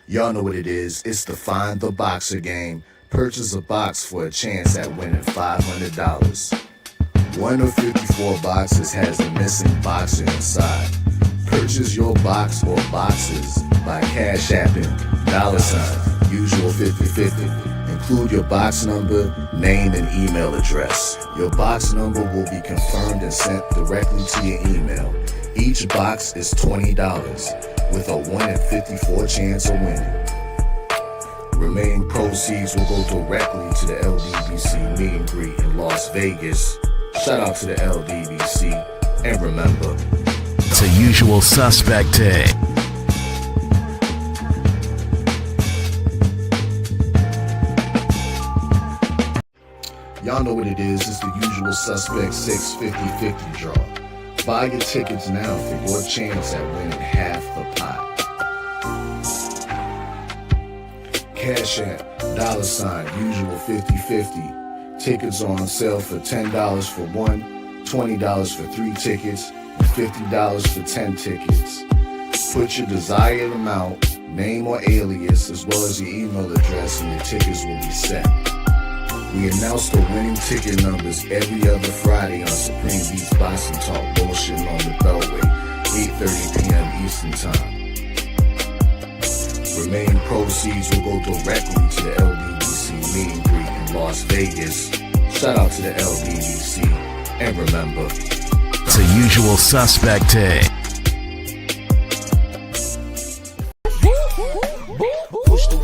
Y'all know what it is. It's the Find the Boxer game. Purchase a box for a chance at winning $500. One of 54 boxes has a missing boxer inside. Purchase your box or boxes by Cash Apping, $, usual 50/50. Include your box number, name, and email address. Your box number will be confirmed and sent directly to your email. Each box is $20, with a 1 in 54 chance of winning. Remaining proceeds will go directly to the LDBC meet and greet in Las Vegas. Shout out to the LDBC, and remember, it's a usual suspect day. Y'all know what it is. It's the usual suspect 650-50 draw. Buy your tickets now for your chance at winning half the pot. Cash App, $, usual 50/50. Tickets are on sale for $10 for one, $20 for 3 tickets, and $50 for 10 tickets. Put your desired amount, name or alias, as well as your email address, and your tickets will be set. We announce the winning ticket numbers every other Friday on Supreme Beats Boxing Talk Bullshitting on the Beltway, 8:30 p.m. Eastern Time. Remaining proceeds will go directly to the LDBC meet and greet in Las Vegas. Shout out to the LDBC, and remember, it's a usual suspect day.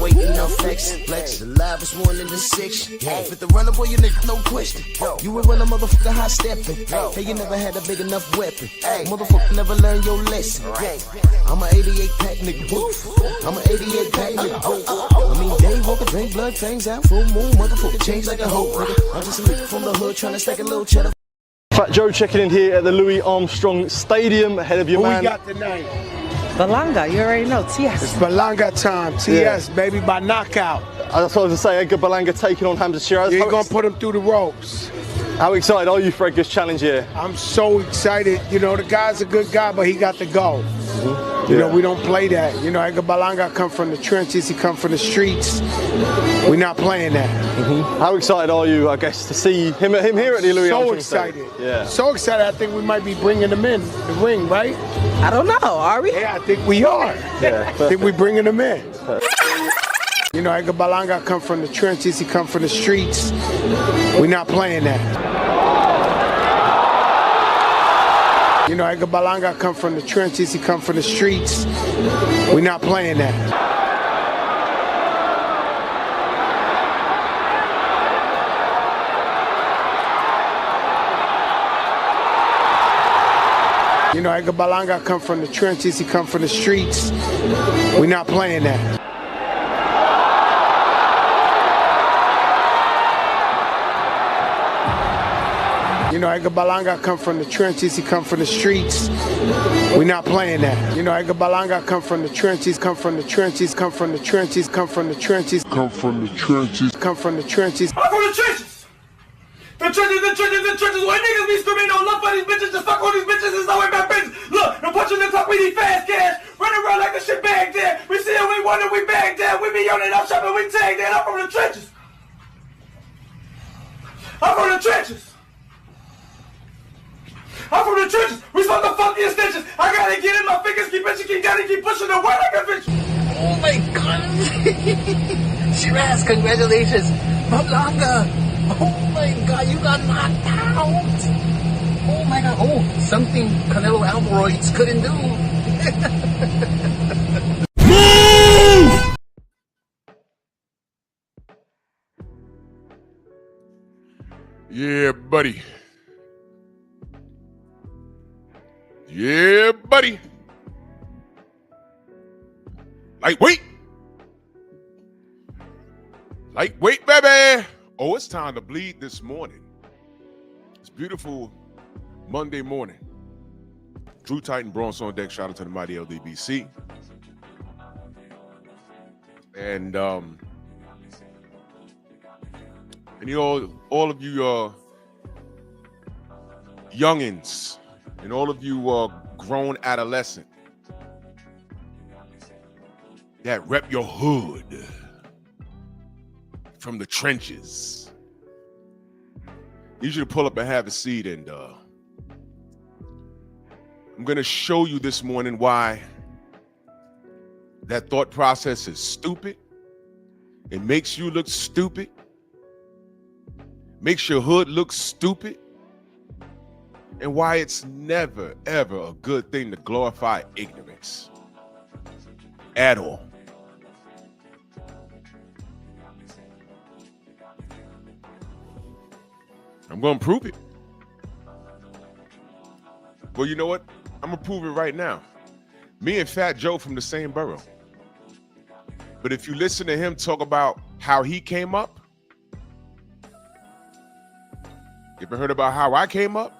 Weight enough flex, the livest one in the section. With the runner boy, you nigga, no question. You will run a motherfucker high stepping. Hey, you never had a big enough weapon. Motherfucker never learned your lesson. I'm a 88 pack nigga. I'm a 88 pack nigga. I mean, day walker, drink blood, fangs out, full moon, motherfucker change like a hoe. I'm just a nigga from the hood trying to stack a little cheddar. Fat Joe checking in here at the Louis Armstrong Stadium ahead of your man. Who we got tonight? Berlanga, you already know, TS. It's Berlanga time, TS, baby, by knockout. That's what I was going to say, Edgar Berlanga taking on Hamza Shiraz. You're going to put him through the ropes. How excited are you for Edgar's challenge here? I'm so excited. You know, the guy's a good guy, but he got to go. You know, we don't play that. You know, Edgar Berlanga come from the trenches, he come from the streets. We're not playing that. How excited are you, I guess, to see him here at the Louis Armstrong excited. Yeah. So excited, I think we might be bringing him in the ring, right? I don't know, are we? Yeah, I think we are. Yeah. I think we're bringing him in. You know, Edgar Berlanga come from the trenches, he come from the streets. We're not playing that. You know, Edgar Berlanga come from the trenches, he come from the streets. We're not playing that. You know, Edgar Berlanga come from the trenches, he come from the streets. We're not playing that. You know, Edgar Berlanga come from the trenches, he come from the streets. We're not playing that. You know, Edgar Berlanga come from the trenches, come from the trenches, come from the trenches, come from the trenches, come from the trenches, come from the trenches. I'm from the trenches! The trenches, where niggas be screaming on love for these bitches, just fuck all these bitches, it's always my bitches. Look, no punching the clock, we need fast cash. Run around like the shit bagged there. We see it, we wonder, we bagged there. We be yelling up shopping, we tagged there. I'm from the trenches. I'm from the trenches. I'm from the trenches. We smoke the funkiest stitches. I gotta get in my fingers, keep bitching, keep down, keep pushing the way like a bitch. Oh my God. Shiraz, congratulations. Berlanga. Oh my God, you got knocked out. Oh my God. Oh, something Canelo Alvarez couldn't do. Yeah, buddy. Yeah, buddy. Lightweight. Lightweight, baby. Oh, it's time to bleed this morning. It's beautiful Monday morning. Drew Titan, Bronx on deck. Shout out to the mighty LDBC. And you know, all of you youngins and all of you grown adolescent, that rep your hood from the trenches. You should pull up and have a seat, and I'm going to show you this morning why that thought process is stupid. It makes you look stupid. Makes your hood look stupid. And why it's never, ever a good thing to glorify ignorance. At all. I'm going to prove it. Well, you know what? I'm going to prove it right now. Me and Fat Joe from the same borough. But if you listen to him talk about how he came up, you ever heard about how I came up?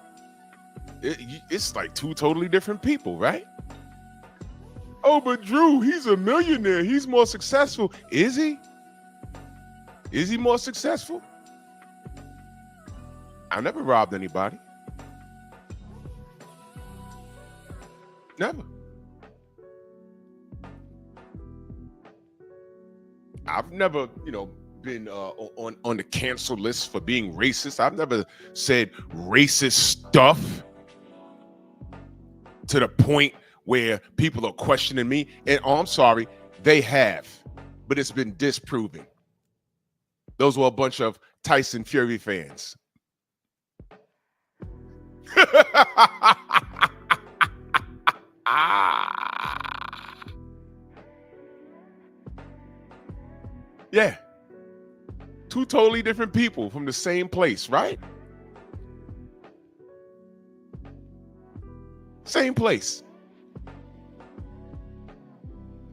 It's like two totally different people, right? Oh, but Drew, he's a millionaire. He's more successful. Is he? Is he more successful? I never robbed anybody. Never. I've never, been on the cancel list for being racist. I've never said racist stuff to the point where people are questioning me. And I'm sorry, they have, but it's been disproven. Those were a bunch of Tyson Fury fans. Yeah. Two totally different people from the same place, right? Same place.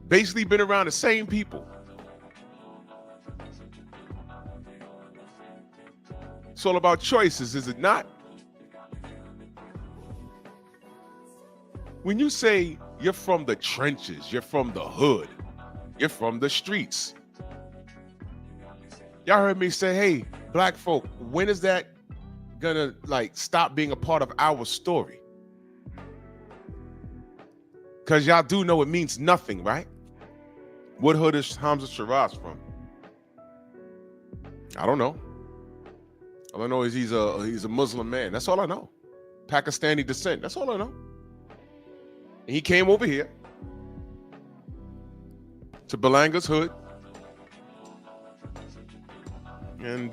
Basically been around the same people. It's all about choices, is it not? When you say you're from the trenches, you're from the hood, you're from the streets. Y'all heard me say, hey, black folk, when is that gonna stop being a part of our story? Because y'all do know it means nothing, right? What hood is Hamza Shiraz from? I don't know. All I know is he's a Muslim man. That's all I know. Pakistani descent. That's all I know. And he came over here to Berlanga's hood. And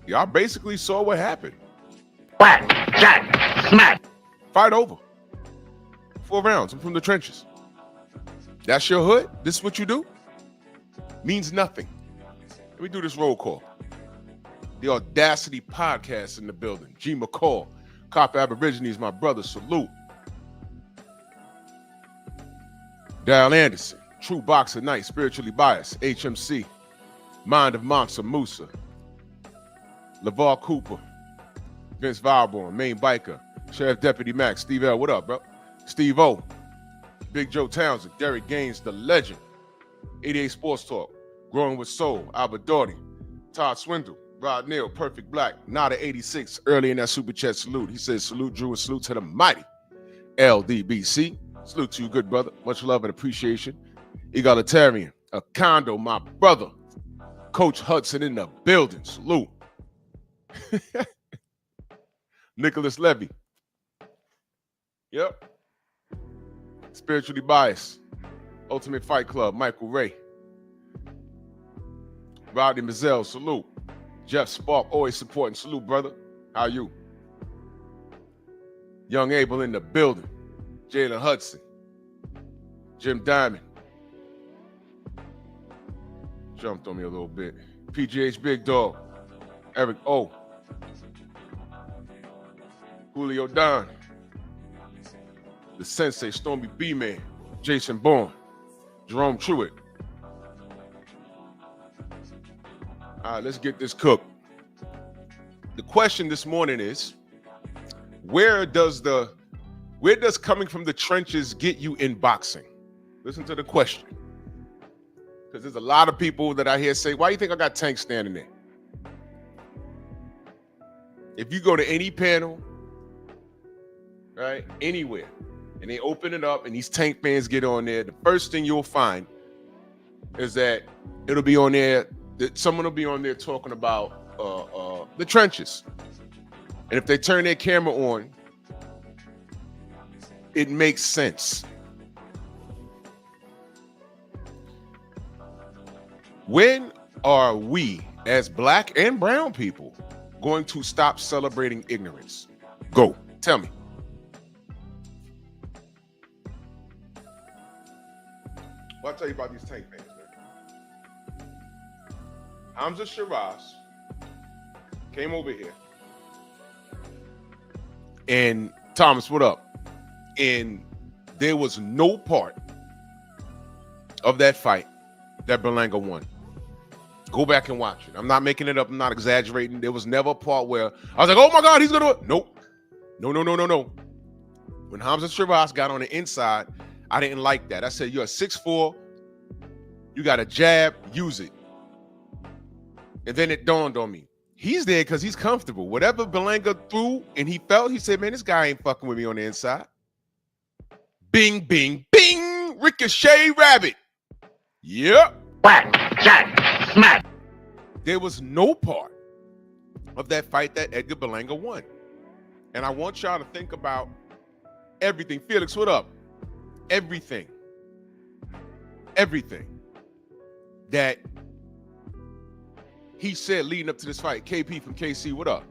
y'all basically saw what happened. Whack, jack, smack. Fight over. 4 rounds. I'm from the trenches. That's your hood? This is what you do? Means nothing. Let me do this roll call. The Audacity Podcast in the building. G. McCall. Cop Aborigines, my brother. Salute. Dal Anderson. True Boxer Night. Spiritually Biased. HMC. Mind of Monster Musa. LeVar Cooper. Vince Valborn. Main Biker. Sheriff Deputy Max. Steve L. What up, bro? Steve O. Big Joe Townsend. Derek Gaines, the legend. 88 Sports Talk. Growing with Soul. Albert Daugherty. Todd Swindle. Rod Neal. Perfect Black. Nada 86. Early in that super chat salute. He says salute Drew and salute to the mighty LDBC. Salute to you, good brother. Much love and appreciation. Egalitarian. A condo, my brother. Coach Hudson in the building. Salute. Nicholas Levy. Yep. Spiritually Biased. Ultimate Fight Club. Michael Ray. Rodney Mazzell. Salute. Jeff Spark. Always supporting. Salute, brother. How you? Young Abel in the building. Jalen Hudson. Jim Diamond. Jumped on me a little bit. PGH Big Dog. Eric O. Julio Don. The Sensei, Stormy B-Man. Jason Bourne. Jerome Truitt. All right, let's get this cooked. The question this morning is, where does coming from the trenches get you in boxing? Listen to the question. Because there's a lot of people that I hear say, why do you think I got Tank standing there? If you go to any panel, right, anywhere, and they open it up and these Tank fans get on there, the first thing you'll find is that it'll be on there, that someone will be on there talking about the trenches. And if they turn their camera on, it makes sense. When are we, as black and brown people, going to stop celebrating ignorance? Go, tell me. Well, I'll tell you about these Tank fans, man. Hamza Shiraz came over here. And Thomas, what up? And there was no part of that fight that Berlanga won. Go back and watch it. I'm not making it up. I'm not exaggerating. There was never a part where I was like, oh my God, he's gonna. Nope. No. When Hamza Shiraz got on the inside, I didn't like that. I said, you're a 6'4", you got a jab, use it. And then it dawned on me. He's there because he's comfortable. Whatever Berlanga threw and he felt, he said, man, this guy ain't fucking with me on the inside. Bing, bing, bing, ricochet rabbit. Yep. Whack, jack, smack. There was no part of that fight that Edgar Berlanga won. And I want y'all to think about everything. Felix, what up? Everything that he said leading up to this fight. KP from KC, what up?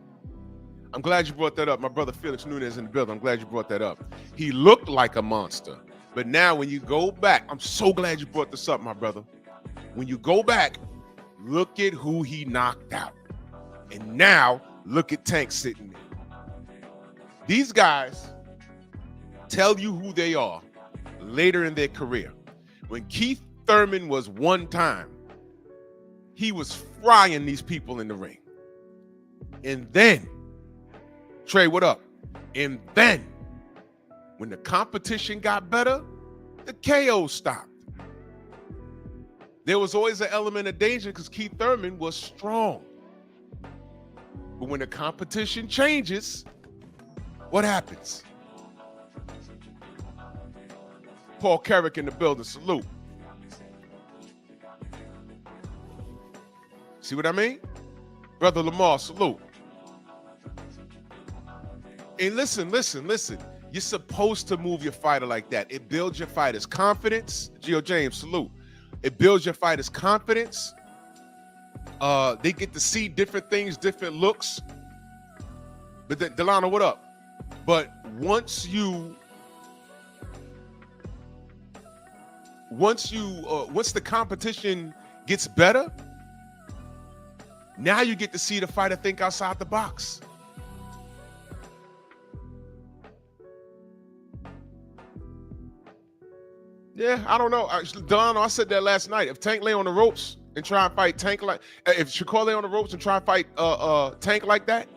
I'm glad you brought that up. My brother Felix Nunez in the building. I'm glad you brought that up. He looked like a monster. But now when you go back, I'm so glad you brought this up, my brother. When you go back, look at who he knocked out. And now look at Tank sitting there. These guys tell you who they are later in their career. When Keith Thurman was one time, he was frying these people in the ring. And then, Trey, what up? And then, when the competition got better, the KO stopped. There was always an element of danger because Keith Thurman was strong. But when the competition changes, what happens? Paul Carrick in the building, salute. See what I mean? Brother Lamar, salute. And listen. You're supposed to move your fighter like that. It builds your fighter's confidence. Gio James, salute. It builds your fighter's confidence. They get to see different things, different looks. But then, Delano, what up? But once the competition gets better, now you get to see the fighter think outside the box. Yeah, I don't know. Delano, I said that last night. If Tank lay on the ropes and try and fight Tank if Shakur lay on the ropes and try and fight Tank like that,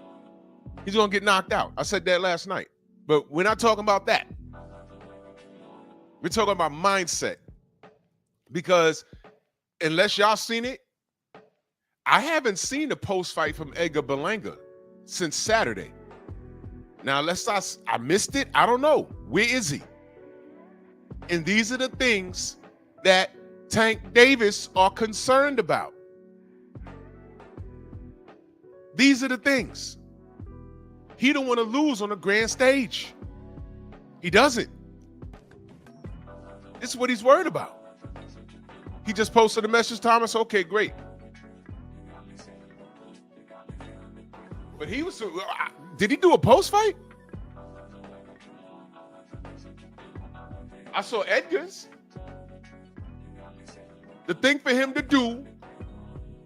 he's gonna get knocked out. I said that last night. But we're not talking about that. We're talking about mindset. Because unless y'all seen it, I haven't seen a post-fight from Edgar Berlanga since Saturday. Now, unless I missed it, I don't know. Where is he? And these are the things that Tank Davis are concerned about. These are the things. He don't want to lose on the grand stage. He doesn't. This is what he's worried about. He just posted a message, Thomas. Okay, great. But he was, did he do a post fight? I saw Edgar's. The thing for him to do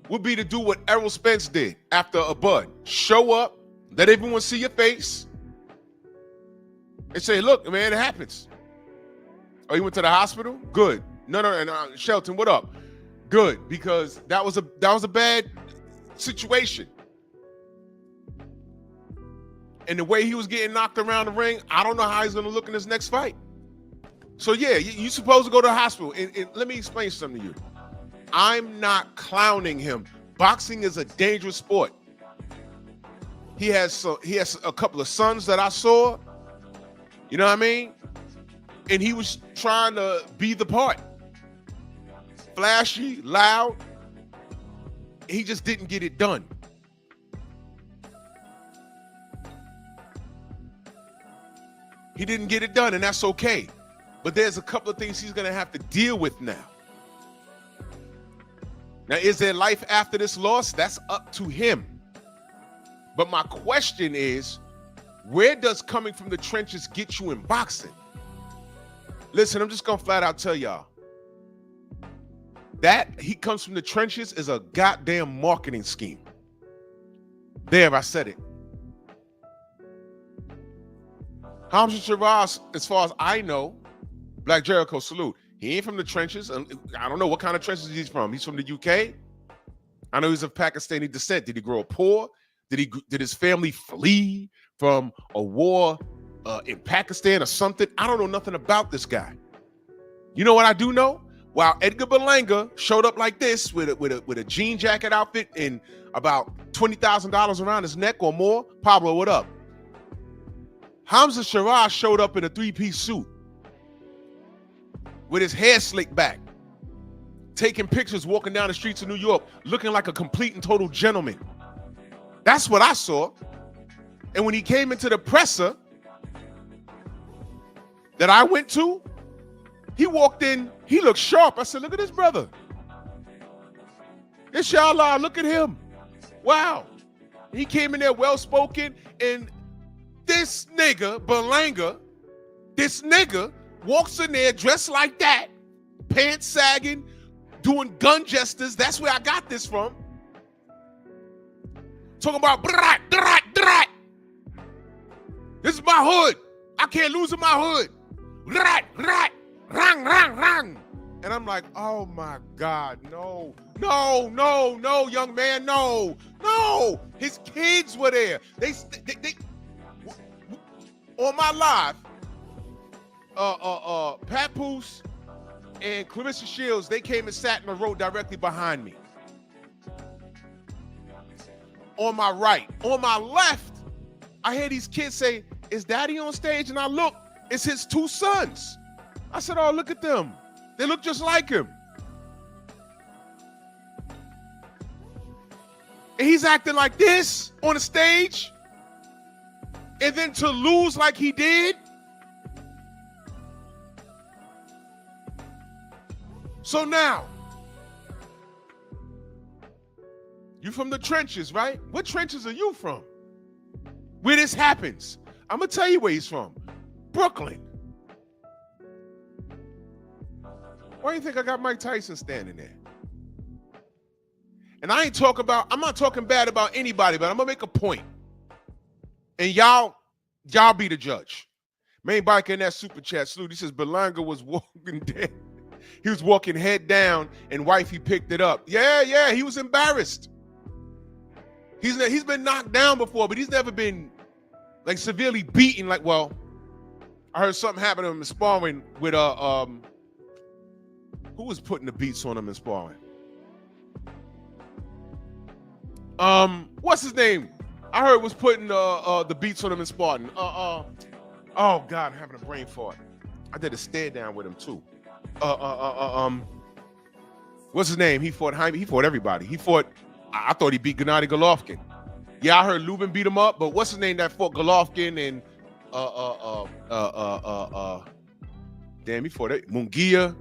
would be to do what Errol Spence did after a bud. Show up, let everyone see your face, and say, look, man, it happens. Oh, you went to the hospital? Good. No, Shelton, what up? Good, because that was a bad situation. And the way he was getting knocked around the ring, I don't know how he's going to look in his next fight. So, yeah, you're supposed to go to the hospital. And let me explain something to you. I'm not clowning him. Boxing is a dangerous sport. He has a couple of sons that I saw. You know what I mean? And he was trying to be the part. Flashy, loud. He just didn't get it done. He didn't get it done, and that's okay. But there's a couple of things he's going to have to deal with now. Now, is there life after this loss? That's up to him. But my question is, where does coming from the trenches get you in boxing? Listen, I'm just going to flat out tell y'all. That he comes from the trenches is a goddamn marketing scheme. There, I said it. Hamza Shiraz, as far as I know, Black Jericho, salute. He ain't from the trenches. I don't know what kind of trenches he's from. He's from the UK. I know he's of Pakistani descent. Did he grow up poor? Did his family flee from a war in Pakistan or something? I don't know nothing about this guy. You know what I do know? While Edgar Berlanga showed up like this with a jean jacket outfit and about $20,000 around his neck or more, Pablo, what up? Hamza Shiraz showed up in a three-piece suit with his hair slicked back, taking pictures walking down the streets of New York, looking like a complete and total gentleman. That's what I saw. And when he came into the presser that I went to, he walked in, he looked sharp. I said, look at this brother. Inshallah, look at him. Wow. He came in there well-spoken, and this nigga, Berlanga, this nigga walks in there dressed like that, pants sagging, doing gun gestures. That's where I got this from. Talking about, brat, brat, brat. This is my hood. I can't lose in my hood. Rat, rat, rang, rang, rang. And I'm like, oh my God, no, no, no, no, young man, no, no. His kids were there. They on my live, Papoose and Clarissa Shields, they came and sat in the row directly behind me. On my right. On my left, I hear these kids say, is daddy on stage? And I look, it's his two sons. I said, oh, look at them. They look just like him. And he's acting like this on the stage. And then to lose like he did. So now, you from the trenches, right? What trenches are you from? Where this happens? I'm going to tell you where he's from. Brooklyn. Why do you think I got Mike Tyson standing there? And I'm not talking bad about anybody, but I'm going to make a point. And y'all be the judge. Main Biker in that super chat salute. He says Berlanga was walking dead. He was walking head down, and wifey picked it up. Yeah, he was embarrassed. He's been knocked down before, but he's never been like severely beaten. Like, well, I heard something happen to him in sparring with who was putting the beats on him in sparring? What's his name? I heard was putting the beats on him in sparring. Oh God, I'm having a brain fart. I did a stare down with him too. What's his name? He fought Haney. He fought everybody. I thought he beat Gennady Golovkin. Yeah, I heard Lubin beat him up, but what's his name that fought Golovkin and damn, he fought Munguia.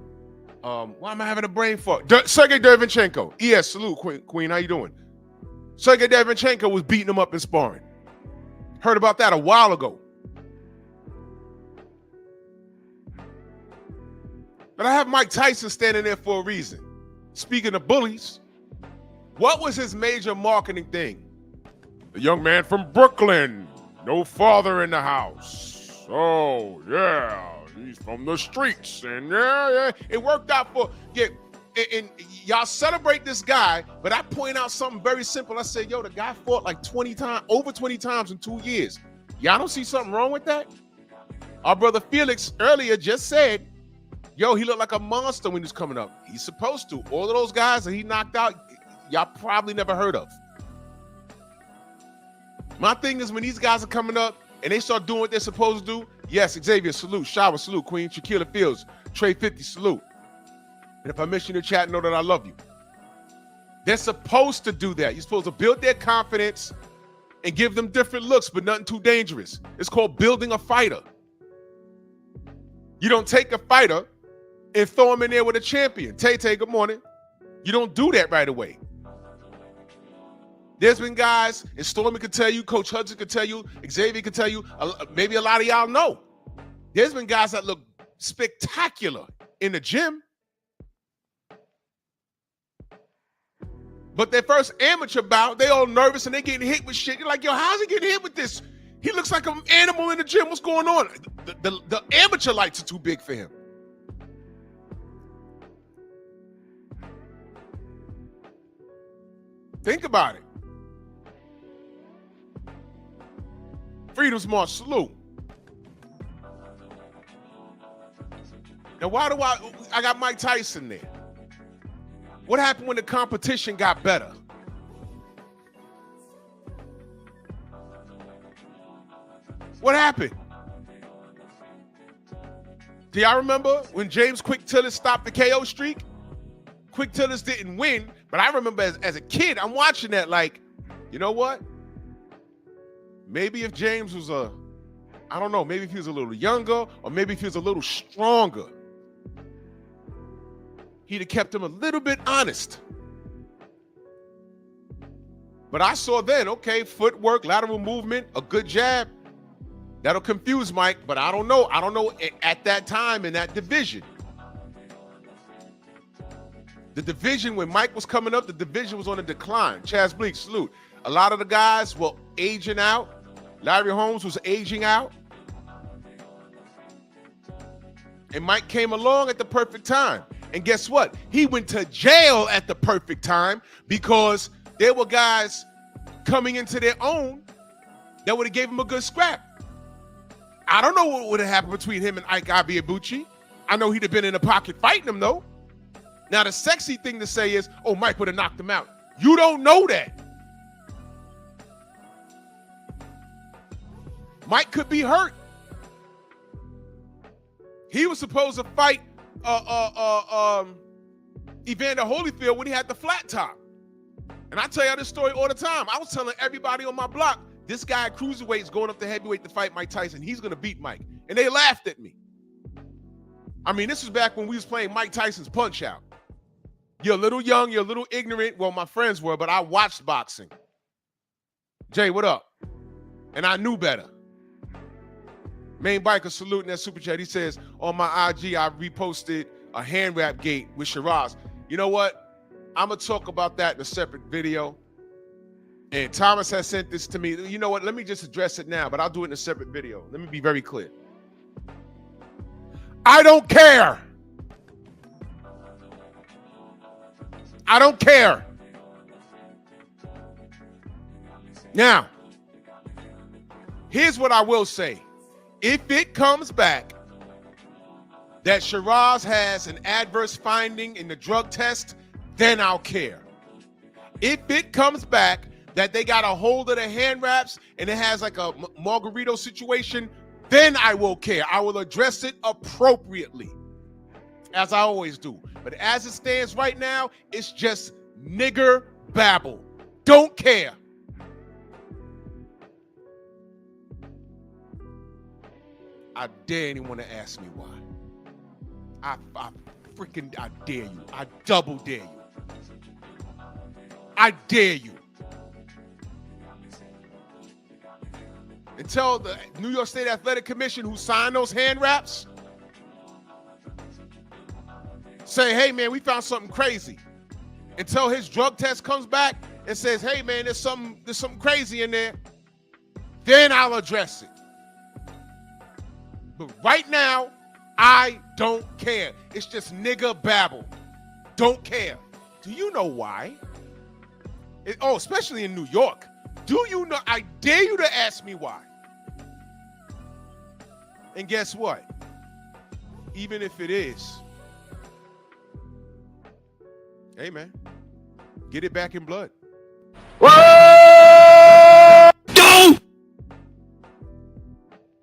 Why am I having a brain fart? Sergey Derevyanchenko. Yes, salute, Queen. How you doing? Sergey Derevyanchenko was beating him up in sparring. Heard about that a while ago. But I have Mike Tyson standing there for a reason. Speaking of bullies, what was his major marketing thing? The young man from Brooklyn, no father in the house. Oh, yeah, he's from the streets. And yeah, it worked out for, and y'all celebrate this guy, but I point out something very simple. I said, yo, the guy fought like 20 times, over 20 times in 2 years. Y'all don't see something wrong with that? Our brother Felix earlier just said, yo, he looked like a monster when he was coming up. He's supposed to. All of those guys that he knocked out, y'all probably never heard of. My thing is when these guys are coming up and they start doing what they're supposed to do, Yes, Xavier, salute. Shower, salute. Queen, Shaquilla Fields, Trey 50, salute. And if I miss you in the chat, know that I love you. They're supposed to do that. You're supposed to build their confidence and give them different looks, but nothing too dangerous. It's called building a fighter. You don't take a fighter and throw him in there with a champion. Tay, good morning. You don't do that right away. There's been guys, and Stormy could tell you, Coach Hudson could tell you, Xavier could tell you, maybe a lot of y'all know. There's been guys that look spectacular in the gym, but their first amateur bout, they all nervous and they getting hit with shit. You're like, yo, how's he getting hit with this? He looks like an animal in the gym. What's going on? The amateur lights are too big for him. Think about it. Freedom's March, salute. Now, why do I got Mike Tyson there? What happened when the competition got better? What happened? Do y'all remember when James Quick Tillis stopped the KO streak? Quick Tillis didn't win, but I remember as a kid, I'm watching that like, you know what? Maybe if James was I don't know, maybe if he was a little younger or maybe if he was a little stronger, he'd have kept him a little bit honest. But I saw then, okay, footwork, lateral movement, a good jab. That'll confuse Mike, but I don't know. I don't know at that time in that division. The division, when Mike was coming up, the division was on a decline. Chaz Bleak, salute. A lot of the guys were aging out. Larry Holmes was aging out. And Mike came along at the perfect time. And guess what? He went to jail at the perfect time because there were guys coming into their own that would have gave him a good scrap. I don't know what would have happened between him and Ike Abiabuchi. I know he'd have been in the pocket fighting him, though. Now, the sexy thing to say is, oh, Mike would have knocked him out. You don't know that. Mike could be hurt. He was supposed to fight Evander Holyfield when he had the flat top. And I tell you this story all the time. I was telling everybody on my block, this guy at cruiserweight is going up to heavyweight to fight Mike Tyson. He's going to beat Mike. And they laughed at me. I mean, this was back when we was playing Mike Tyson's Punch-Out. You're a little young, you're a little ignorant. Well, my friends were, but I watched boxing. Jay, what up? And I knew better. Main Biker saluting that super chat. He says, on my IG, I reposted a hand wrap gate with Shiraz. You know what? I'm going to talk about that in a separate video. And Thomas has sent this to me. You know what? Let me just address it now, but I'll do it in a separate video. Let me be very clear. I don't care. I don't care. Now, here's what I will say. If it comes back that Shiraz has an adverse finding in the drug test, then I'll care. If it comes back that they got a hold of the hand wraps and it has like a Margarito situation, then I will care. I will address it appropriately, as I always do. But as it stands right now, it's just nigger babble. Don't care. I dare anyone to ask me why. I dare you. I double dare you. I dare you. And tell the New York State Athletic Commission who signed those hand wraps, say, hey, man, we found something crazy. Until his drug test comes back and says, hey, man, there's something crazy in there, then I'll address it. But right now, I don't care. It's just nigga babble. Don't care. Do you know why? Especially in New York. Do you know? I dare you to ask me why. And guess what? Even if it is, hey, man, get it back in blood. Whoa!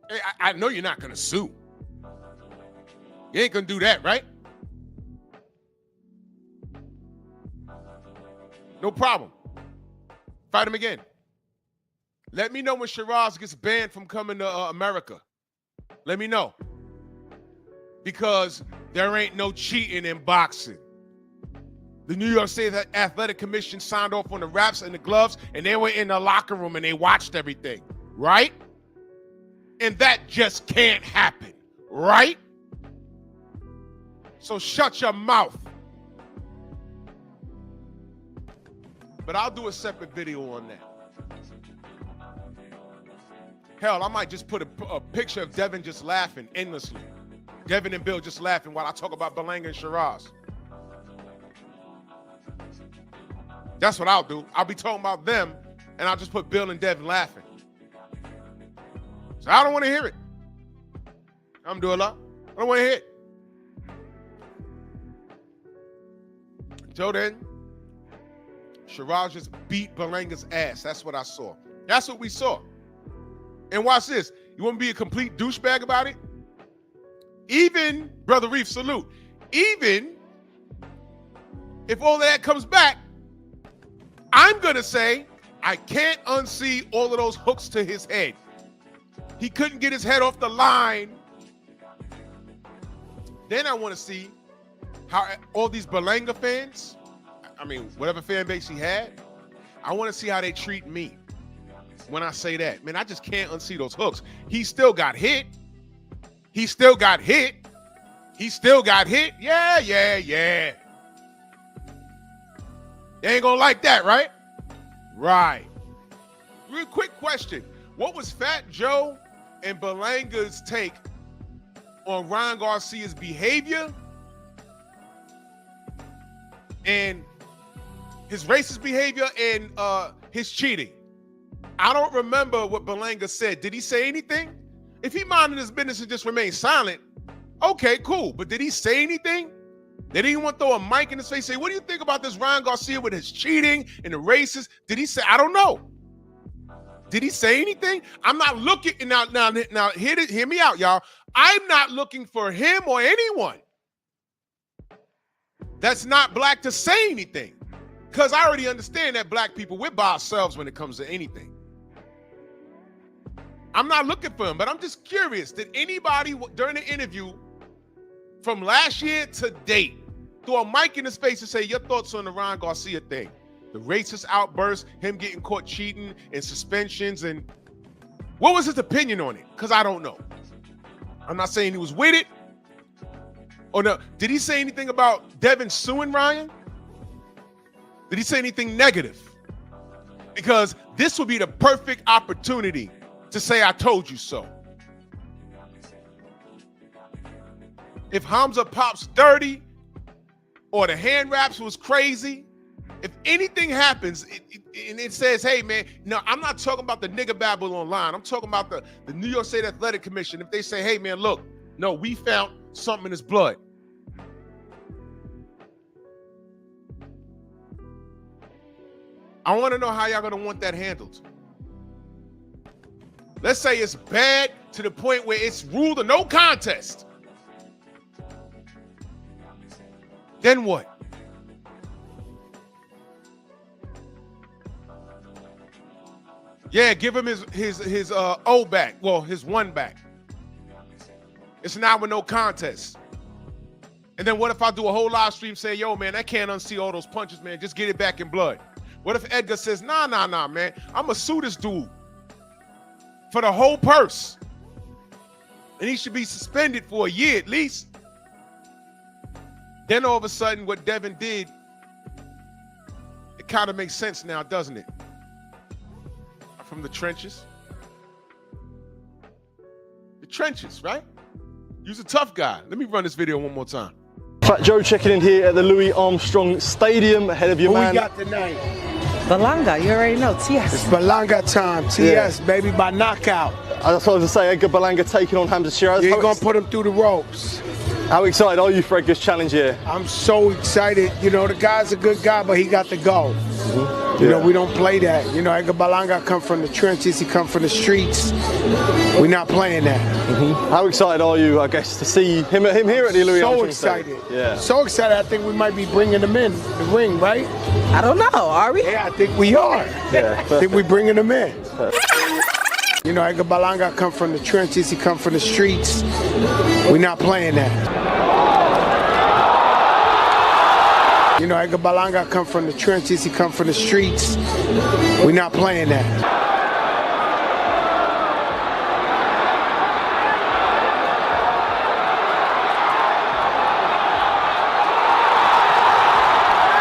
Hey, I know you're not going to sue. You ain't going to do that, right? No problem. Fight him again. Let me know when Shiraz gets banned from coming to America. Let me know. Because there ain't no cheating in boxing. The New York State Athletic Commission signed off on the wraps and the gloves, and they were in the locker room and they watched everything, right? And that just can't happen, right? So shut your mouth. But I'll do a separate video on that. Hell, I might just put a picture of Devin just laughing endlessly. Devin and Bill just laughing while I talk about Berlanga and Shiraz. That's what I'll do. I'll be talking about them, and I'll just put Bill and Devin laughing. So I don't want to hear it. Alhamdulillah. I don't want to hear it. Until then, Shiraz just beat Berlanga's ass. That's what I saw. That's what we saw. And watch this. You want to be a complete douchebag about it? Even, Brother Reef, salute. Even if all of that comes back, I'm going to say I can't unsee all of those hooks to his head. He couldn't get his head off the line. Then I want to see how all these Berlanga fans, I mean, whatever fan base he had, I want to see how they treat me when I say that. Man, I just can't unsee those hooks. He still got hit. He still got hit. He still got hit. Yeah. They ain't gonna like that, right? Right. Real quick question. What was Fat Joe and Berlanga's take on Ryan Garcia's behavior and his racist behavior and his cheating? I don't remember what Berlanga said. Did he say anything? If he minded his business and just remained silent, okay, cool. But did he say anything? Did anyone throw a mic in his face and say, what do you think about this Ryan Garcia with his cheating and the racist? Did he say, I don't know. Did he say anything? I'm not looking, now hear me out, y'all. I'm not looking for him or anyone that's not black to say anything. Because I already understand that black people, we're by ourselves when it comes to anything. I'm not looking for him, but I'm just curious. Did anybody during the interview from last year to date throw a mic in his face and say your thoughts on the Ryan Garcia thing? The racist outburst, him getting caught cheating and suspensions, and what was his opinion on it? Because I don't know. I'm not saying he was with it. Or no, did he say anything about Devin suing Ryan? Did he say anything negative? Because this would be the perfect opportunity to say, I told you so. If Hamza pops dirty or the hand wraps was crazy, if anything happens and it says, hey, man, no, I'm not talking about the nigga babble online. I'm talking about the New York State Athletic Commission. If they say, hey, man, look, no, we found something in his blood. I want to know how y'all going to want that handled. Let's say it's bad to the point where it's ruled a no contest. Then what? Yeah, give him his O back. Well, his one back. It's now with no contest. And then what if I do a whole live stream saying, yo, man, I can't unsee all those punches, man. Just get it back in blood. What if Edgar says, nah, man. I'm going to sue this dude for the whole purse. And he should be suspended for a year at least. Then all of a sudden what Devin did, it kind of makes sense now, doesn't it? From the trenches. The trenches, right? You're a tough guy. Let me run this video one more time. Fat Joe checking in here at the Louis Armstrong Stadium ahead of your man. Who we got tonight? Berlanga, you already know, TS. It's Berlanga time, TS, baby, by knockout. That's what I was going to say, Edgar Berlanga taking on Hamza Shiraz. You ain't going to put him through the ropes. How excited are you for Edgar's challenge here? I'm so excited. You know, the guy's a good guy, but he got to go. You know, we don't play that. You know, Edgar Berlanga come from the trenches. He come from the streets. We're not playing that. How excited are you, I guess, to see him here at the Louis So Armstrong excited. Stadium? Yeah. So excited. I think we might be bringing him in the ring, right? I don't know. Are we? Yeah, I think we are. Yeah. I think we're bringing him in. You know, Edgar Berlanga come from the trenches. He come from the streets. We're not playing that. You know, Edgar Berlanga come from the trenches. He come from the streets. We're not playing that.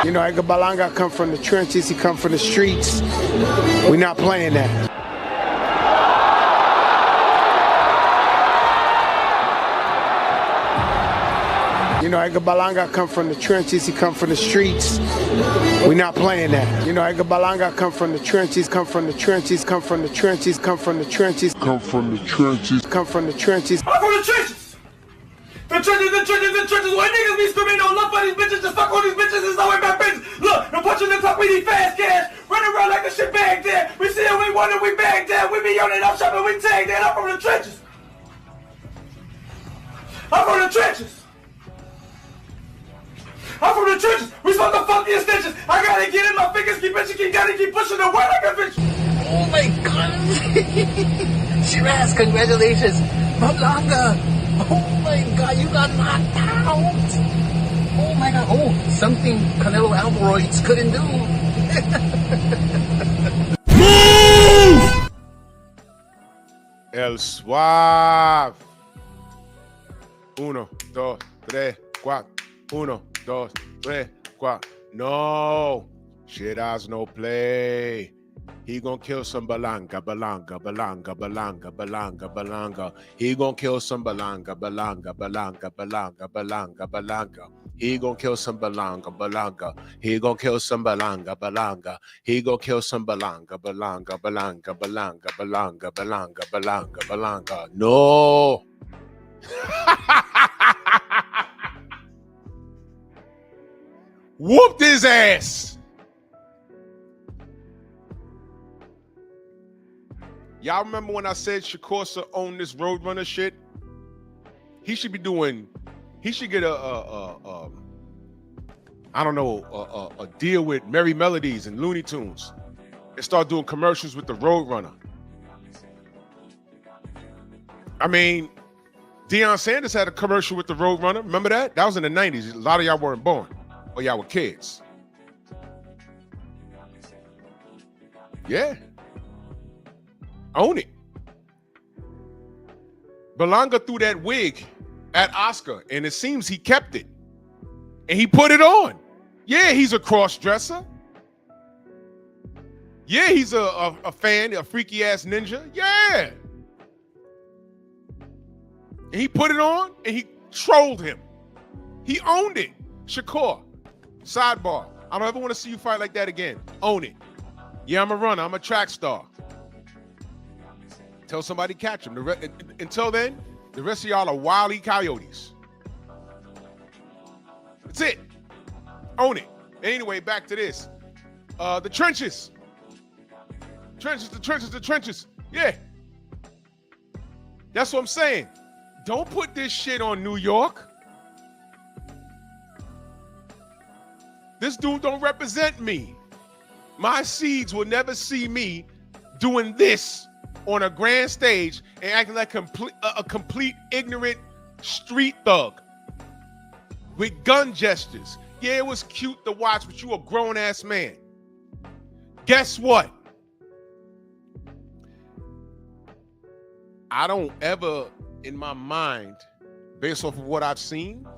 You know, Edgar Berlanga come from the trenches. He come from the streets. We're not playing that. You know, Edgar Berlanga come from the trenches. He come from the streets. We're not playing that. You know, Edgar Berlanga come from the trenches. Come from the trenches. Come from the trenches. Come from the trenches. Come from the trenches. Come from the trenches. I'm from the trenches. The trenches. Why niggas be screaming no love for these bitches? Just fuck all these bitches. It's not my business. Look, no punching the clock. We need fast cash. Running around like a shit bag there. We see it, we wonder, we bag there. We be yelling up shopping, we tag that. I'm from the trenches. I'm from the trenches. I'm from the trenches. We supposed to fuck these stitches. I gotta get in my fingers, keep itching, keep pushing the word like a bitch. Oh my God. Shiraz, congratulations. Berlanga. Oh my God, you got knocked out. Oh my God. Oh, something Canelo Alvarez couldn't do. El Suave. 1, 2, 3, 4. 1, 2, 3, 4. No. Shiraz no play. He gonna kill some Berlanga. He gonna kill some Berlanga. He gonna kill some Berlanga. He gonna kill some Berlanga. He gonna kill some Berlanga. No. Whooped his ass. Y'all remember when I said Shakur owned this Roadrunner shit? He should be doing, he should get a deal with Merry Melodies and Looney Tunes and start doing commercials with the Roadrunner. I mean, Deion Sanders had a commercial with the Roadrunner. Remember that? That was in the 90s. A lot of y'all weren't born. Or y'all were kids. Yeah. Own it. Berlanga threw that wig at Oscar, and it seems he kept it. And he put it on. Yeah, he's a cross-dresser. Yeah, he's a fan, a freaky-ass ninja. Yeah. And he put it on, and he trolled him. He owned it. Shakur. Sidebar. I don't ever want to see you fight like that again. Own it. Yeah, I'm a runner. I'm a track star. Tell somebody catch him. Until then, the rest of y'all are Wile E. Coyotes. That's it. Own it. Anyway, back to this. The trenches. The trenches. Yeah. That's what I'm saying. Don't put this shit on New York. This dude don't represent me. My seeds will never see me doing this on a grand stage and acting like a complete ignorant street thug with gun gestures. Yeah, it was cute to watch, but you a grown-ass man. Guess what? I don't ever, in my mind, based off of what I've seen,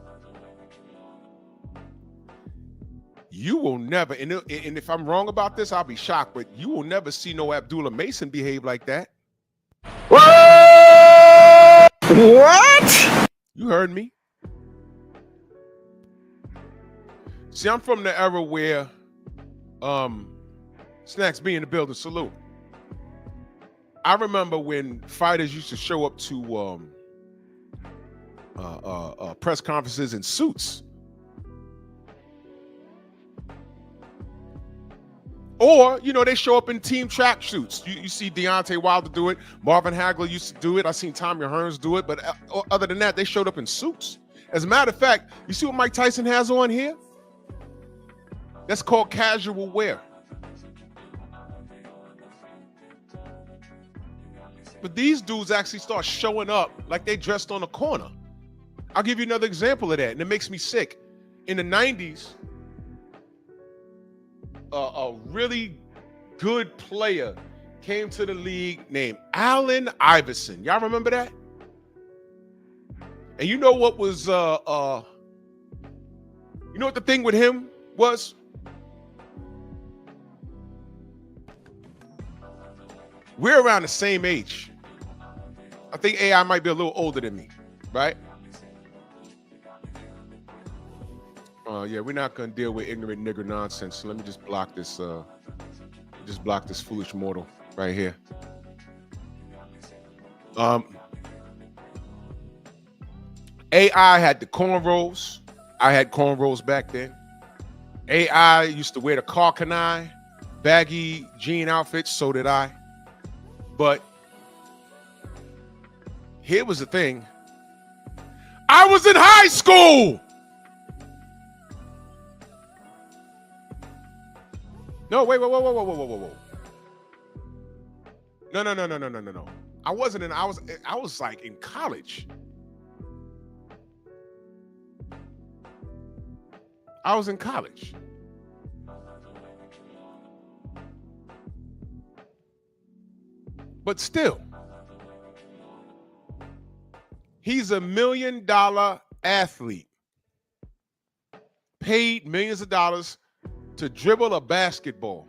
you will never, and if I'm wrong about this, I'll be shocked, but you will never see no Abdullah Mason behave like that. What? You heard me. See, I'm from the era where Snacks be in the building, salute. I remember when fighters used to show up to press conferences in suits. Or, they show up in team track shoots. You see Deontay Wilder do it. Marvin Hagler used to do it. I seen Tommy Hearns do it. But other than that, they showed up in suits. As a matter of fact, you see what Mike Tyson has on here? That's called casual wear. But these dudes actually start showing up like they dressed on the corner. I'll give you another example of that, and it makes me sick. In the 90s, a really good player came to the league named Allen Iverson. Y'all remember that? And you know what was, you know what the thing with him was? We're around the same age. I think AI might be a little older than me, right? Yeah, we're not gonna deal with ignorant nigger nonsense. So let me just block this. Foolish mortal right here. AI had the cornrows. I had cornrows back then. AI used to wear the carcanine, baggy jean outfits. So did I. But here was the thing. I was in high school. No, wait. Whoa. No. I wasn't in, I was like in college. I was in college. But still, he's $1 million athlete, paid millions of dollars to dribble a basketball.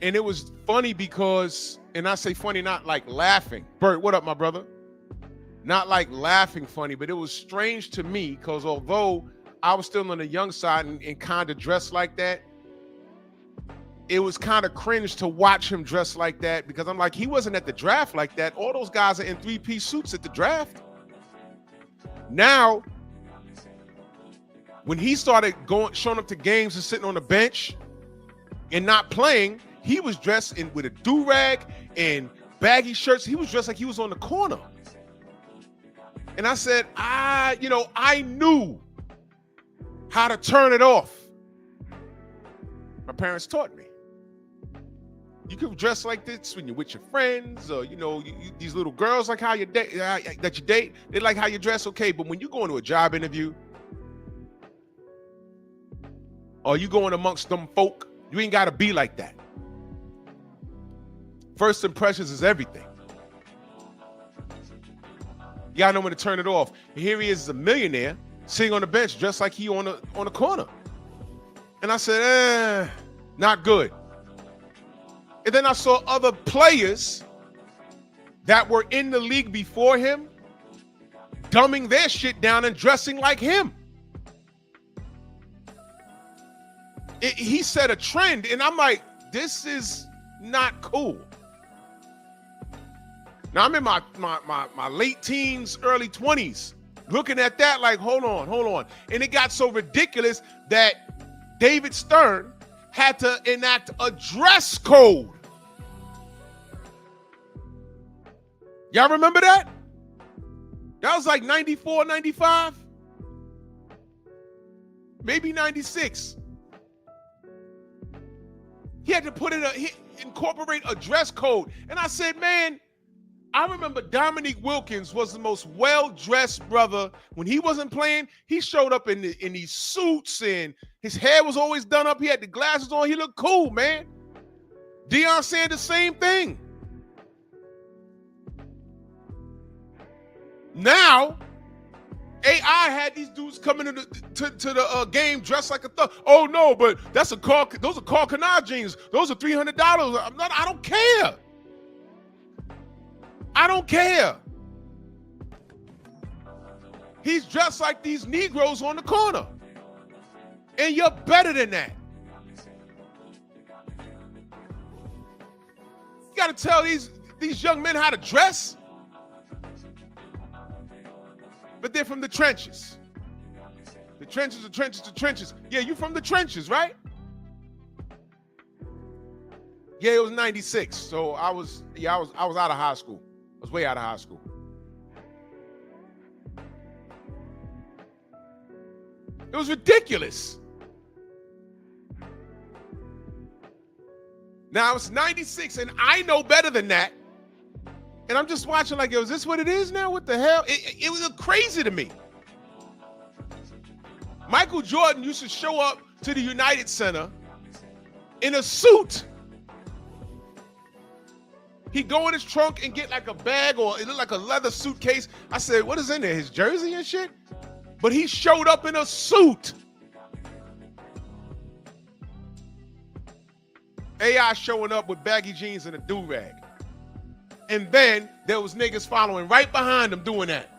And it was funny because, and I say funny, not like laughing. Bert, what up, my brother? Not like laughing funny, but it was strange to me because although I was still on the young side and kind of dressed like that, it was kind of cringe to watch him dress like that because I'm like, he wasn't at the draft like that. All those guys are in three-piece suits at the draft. Now, when he started showing up to games and sitting on the bench and not playing, he was dressed with a do-rag and baggy shirts. He was dressed like he was on the corner. And I said, I knew how to turn it off. My parents taught me. You can dress like this when you're with your friends, or these little girls like how you date that you date. They like how you dress, okay. But when you go into a job interview, or you going amongst them folk, you ain't got to be like that. First impressions is everything. You gotta know when to turn it off. And here he is, a millionaire, sitting on the bench, dressed like he on the corner. And I said, not good. And then I saw other players that were in the league before him dumbing their shit down and dressing like him. He set a trend, and I'm like, this is not cool. Now, I'm in my late teens, early 20s, looking at that like, hold on. And it got so ridiculous that David Stern had to enact a dress code. Y'all remember that? That was like 94, 95? Maybe 96. He had to incorporate a dress code. And I said, man, I remember Dominique Wilkins was the most well-dressed brother. When he wasn't playing, he showed up in these suits and his hair was always done up. He had the glasses on. He looked cool, man. Deion said the same thing. Now, AI had these dudes coming to the game dressed like a thug. Oh no, but those are Carl Canard jeans. Those are $300. I don't care. I don't care. He's dressed like these Negroes on the corner. And you're better than that. You got to tell these young men how to dress. but they're from the trenches. The trenches, the trenches, the trenches. Yeah, you from the trenches, right? Yeah, it was 96. So I was out of high school. I was way out of high school. It was ridiculous. Now it's 96 and I know better than that. And I'm just watching like, yo, is this what it is now? What the hell? It was crazy to me. Michael Jordan used to show up to the United Center in a suit. He'd go in his trunk and get like a bag or it looked like a leather suitcase. I said, what is in there? His jersey and shit? But he showed up in a suit. AI showing up with baggy jeans and a do-rag. And then there was niggas following right behind him doing that.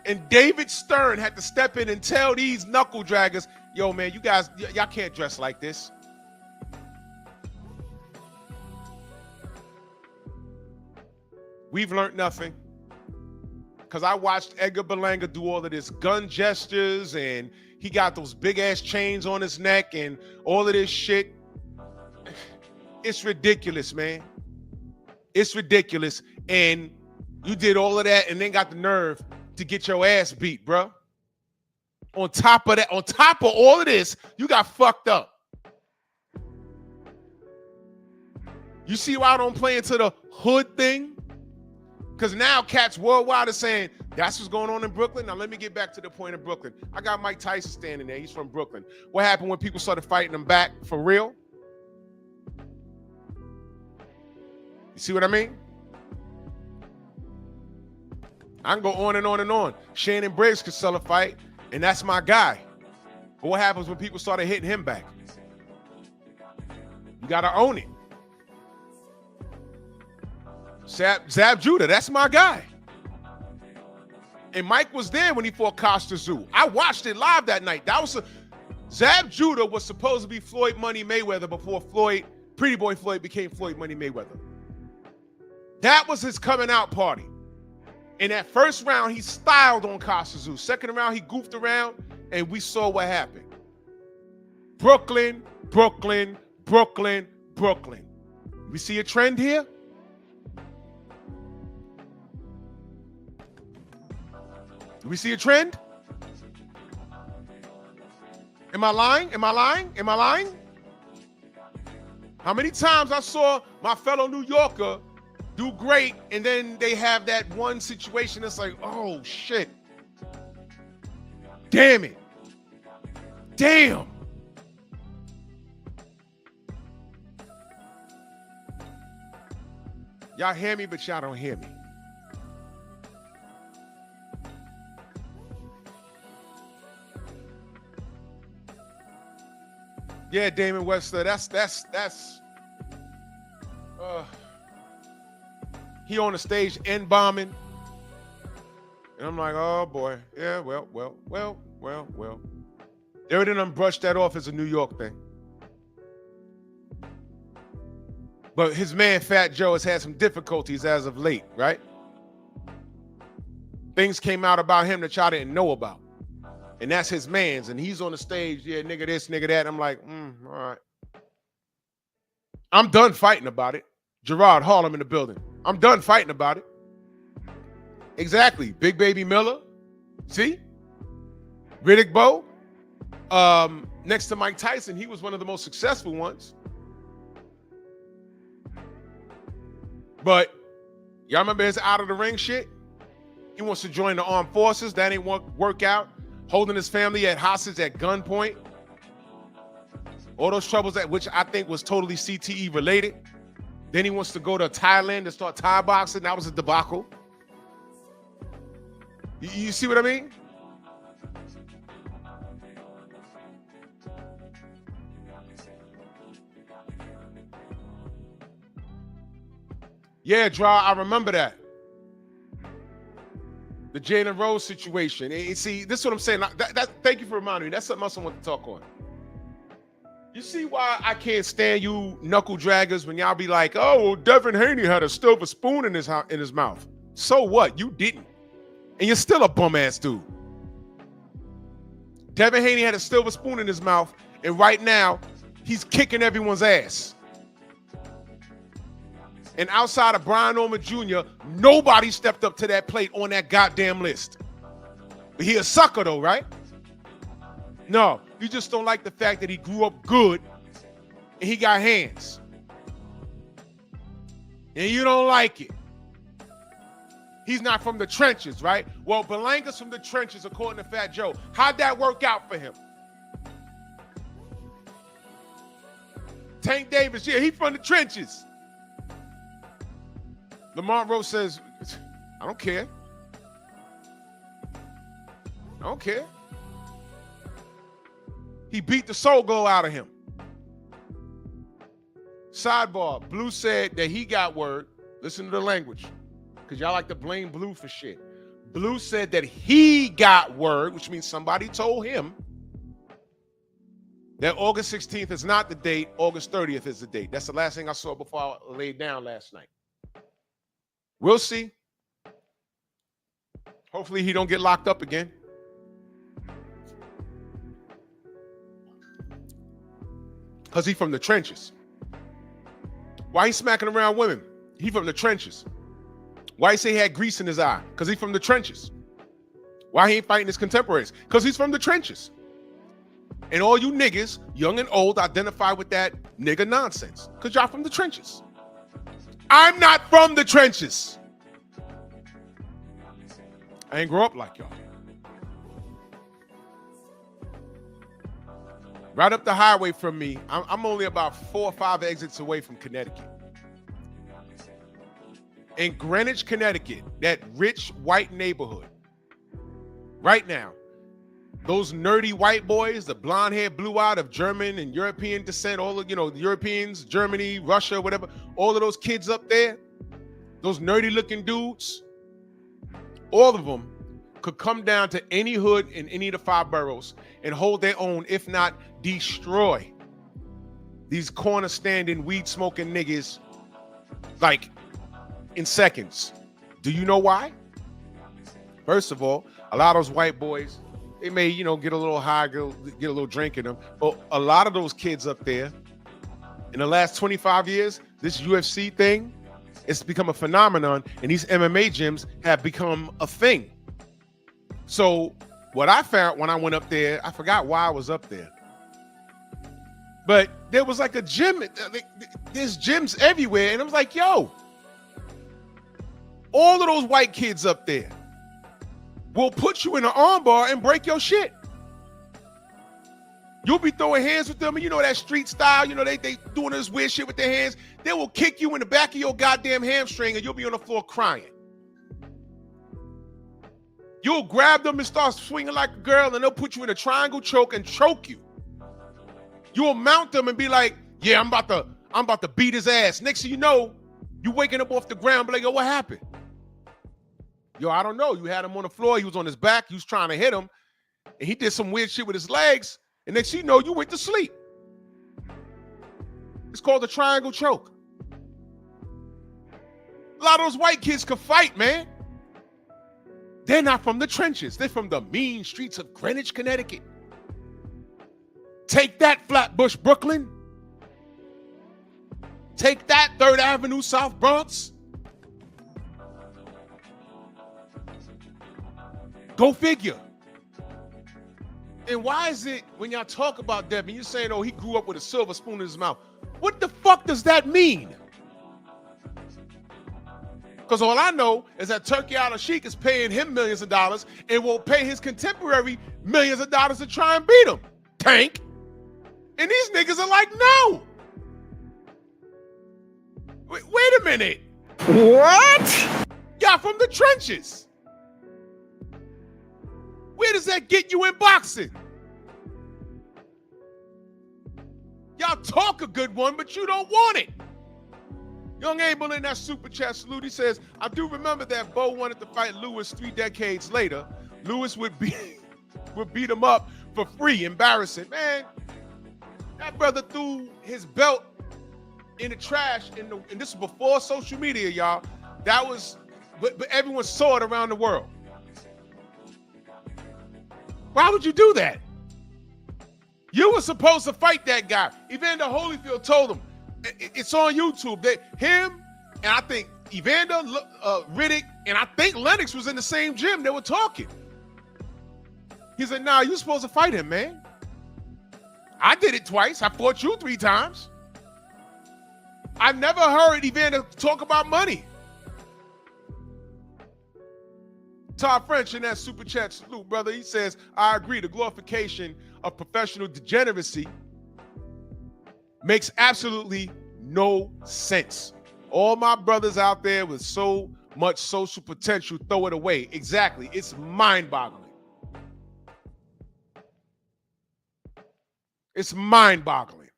And David Stern had to step in and tell these knuckle draggers, yo, man, you guys, y'all can't dress like this. We've learned nothing. Because I watched Edgar Berlanga do all of this gun gestures and he got those big-ass chains on his neck and all of this shit. It's ridiculous, man. It's ridiculous. And you did all of that and then got the nerve to get your ass beat, bro. On top of that, on top of all of this, you got fucked up. You see why I don't play into the hood thing? Because now cats worldwide are saying, that's what's going on in Brooklyn. Now let me get back to the point of Brooklyn. I got Mike Tyson standing there. He's from Brooklyn. What happened when people started fighting him back for real? You see what I mean? I can go on and on and on. Shannon Briggs could sell a fight, and that's my guy. But what happens when people started hitting him back? You got to own it. Zab Judah, that's my guy. And Mike was there when he fought Costa Zoo. I watched it live that night. Zab Judah was supposed to be Floyd Money Mayweather before Pretty Boy Floyd became Floyd Money Mayweather. That was his coming out party. In that first round, he styled on Costa Zoo. Second round, he goofed around, and we saw what happened. Brooklyn, Brooklyn, Brooklyn, Brooklyn. We see a trend here? Do we see a trend? Am I lying? Am I lying? Am I lying? How many times I saw my fellow New Yorker do great, and then they have that one situation that's like, oh, shit. Damn it. Damn. Y'all hear me, but y'all don't hear me. Yeah, Damon Webster, he on the stage end bombing. And I'm like, oh boy. Yeah, well. Everything done brushed that off as a New York thing. But his man Fat Joe has had some difficulties as of late, right? Things came out about him that y'all didn't know about. And that's his man's, and he's on the stage, yeah, nigga this, nigga that. I'm like, all right. I'm done fighting about it. Gerard Harlem in the building. I'm done fighting about it. Exactly. Big Baby Miller. See? Riddick Bowe. Next to Mike Tyson, he was one of the most successful ones. But y'all remember his out of the ring shit? He wants to join the armed forces. That ain't work out. Holding his family at hostage at gunpoint. All those troubles which I think was totally CTE related. Then he wants to go to Thailand and start Thai boxing. That was a debacle. You see what I mean? Yeah, Draw, I remember that. The Jalen Rose situation. And see, this is what I'm saying. Thank you for reminding me. That's something else I want to talk on. You see why I can't stand you knuckle draggers when y'all be like, oh, well, Devin Haney had a silver spoon in his mouth. So what? You didn't. And you're still a bum-ass dude. Devin Haney had a silver spoon in his mouth, and right now, he's kicking everyone's ass. And outside of Brian Norman Jr., nobody stepped up to that plate on that goddamn list. But he a sucker though, right? No, you just don't like the fact that he grew up good and he got hands. And you don't like it. He's not from the trenches, right? Well, Berlanga's from the trenches, according to Fat Joe. How'd that work out for him? Tank Davis, yeah, he's from the trenches. Lamont Rose says, I don't care. I don't care. He beat the soul glow out of him. Sidebar, Blue said that he got word. Listen to the language, because y'all like to blame Blue for shit. Blue said that he got word, which means somebody told him that August 16th is not the date, August 30th is the date. That's the last thing I saw before I laid down last night. We'll see. Hopefully he don't get locked up again. Because he from the trenches. Why he smacking around women? He from the trenches. Why he say he had grease in his eye? Because he from the trenches. Why he ain't fighting his contemporaries? Because he's from the trenches. And all you niggas, young and old, identify with that nigga nonsense. Because y'all from the trenches. I'm not from the trenches. I ain't grow up like y'all. Right up the highway from me, I'm only about 4 or 5 exits away from Connecticut. In Greenwich, Connecticut, that rich white neighborhood, right now, those nerdy white boys, the blonde hair, blue eyed of German and European descent, all of, the Europeans, Germany, Russia, whatever, all of those kids up there, those nerdy looking dudes, all of them could come down to any hood in any of the 5 boroughs and hold their own, if not destroy these corner standing, weed smoking niggas like in seconds. Do you know why? First of all, a lot of those white boys, they may, get a little high, get a little drink in them. But a lot of those kids up there, in the last 25 years, this UFC thing, it's become a phenomenon, and these MMA gyms have become a thing. So what I found when I went up there, I forgot why I was up there, but there was like a gym. There's gyms everywhere, and I was like, yo, all of those white kids up there will put you in an armbar and break your shit. You'll be throwing hands with them, and that street style, they doing this weird shit with their hands. They will kick you in the back of your goddamn hamstring, and you'll be on the floor crying. You'll grab them and start swinging like a girl, and they'll put you in a triangle choke and choke you. You'll mount them and be like, yeah, I'm about to beat his ass. Next thing you know, you waking up off the ground, be like, yo, what happened? Yo, I don't know. You had him on the floor. He was on his back. You was trying to hit him, and he did some weird shit with his legs, and next thing you know, you went to sleep. It's called a triangle choke. A lot of those white kids could fight, man. They're not from the trenches. They're from the mean streets of Greenwich, Connecticut. Take that, Flatbush, Brooklyn. Take that, 3rd Avenue, South Bronx. Go figure. And why is it when y'all talk about Devin, you're saying, oh, he grew up with a silver spoon in his mouth? What the fuck does that mean? Because all I know is that Turkey Al-Sheikh is paying him millions of dollars and will pay his contemporary millions of dollars to try and beat him. Tank. And these niggas are like, no. Wait a minute. What? Y'all from the trenches. Where does that get you in boxing? Y'all talk a good one, but you don't want it. Young Abel in that super chat salute, he says, I do remember that Bo wanted to fight Lewis 3 decades later. Lewis would beat him up for free. Embarrassing. Man, That brother threw his belt in the trash, and this was before social media, y'all. That was, but everyone saw it around the world. Why would you do that? You were supposed to fight that guy. Evander Holyfield told him, it's on YouTube, that him and I think Evander, Riddick, and I think Lennox was in the same gym. They were talking. He said, nah, you're supposed to fight him, man. I did it twice. I fought you 3 times. I never heard Evander talk about money. Todd French in that super chat salute, brother. He says, I agree. The glorification of professional degeneracy makes absolutely no sense. All my brothers out there with so much social potential, throw it away. Exactly. It's mind-boggling. It's mind-boggling.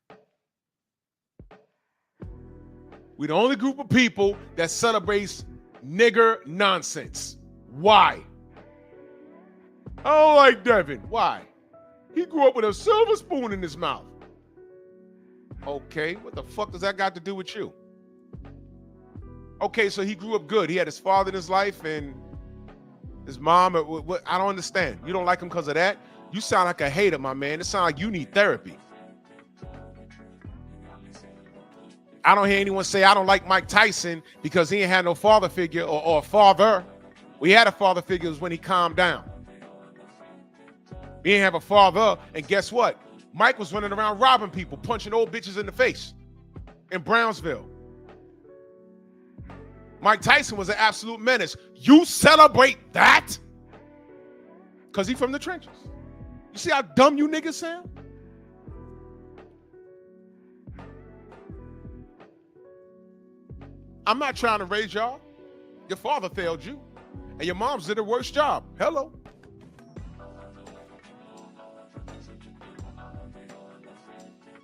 We're the only group of people that celebrates nigger nonsense. Why? I don't like Devin. Why? He grew up with a silver spoon in his mouth. Okay, what the fuck does that got to do with you? Okay, so he grew up good. He had his father in his life and his mom. I don't understand. You don't like him because of that? You sound like a hater, my man. It sounds like you need therapy. I don't hear anyone say, I don't like Mike Tyson because he ain't had no father figure or a father. We had a father figure when he calmed down. He didn't have a father, and guess what? Mike was running around robbing people, punching old bitches in the face in Brownsville. Mike Tyson was an absolute menace. You celebrate that? Because he's from the trenches. You see how dumb you niggas sound? I'm not trying to raise y'all. Your father failed you, and your moms did a worse job. Hello.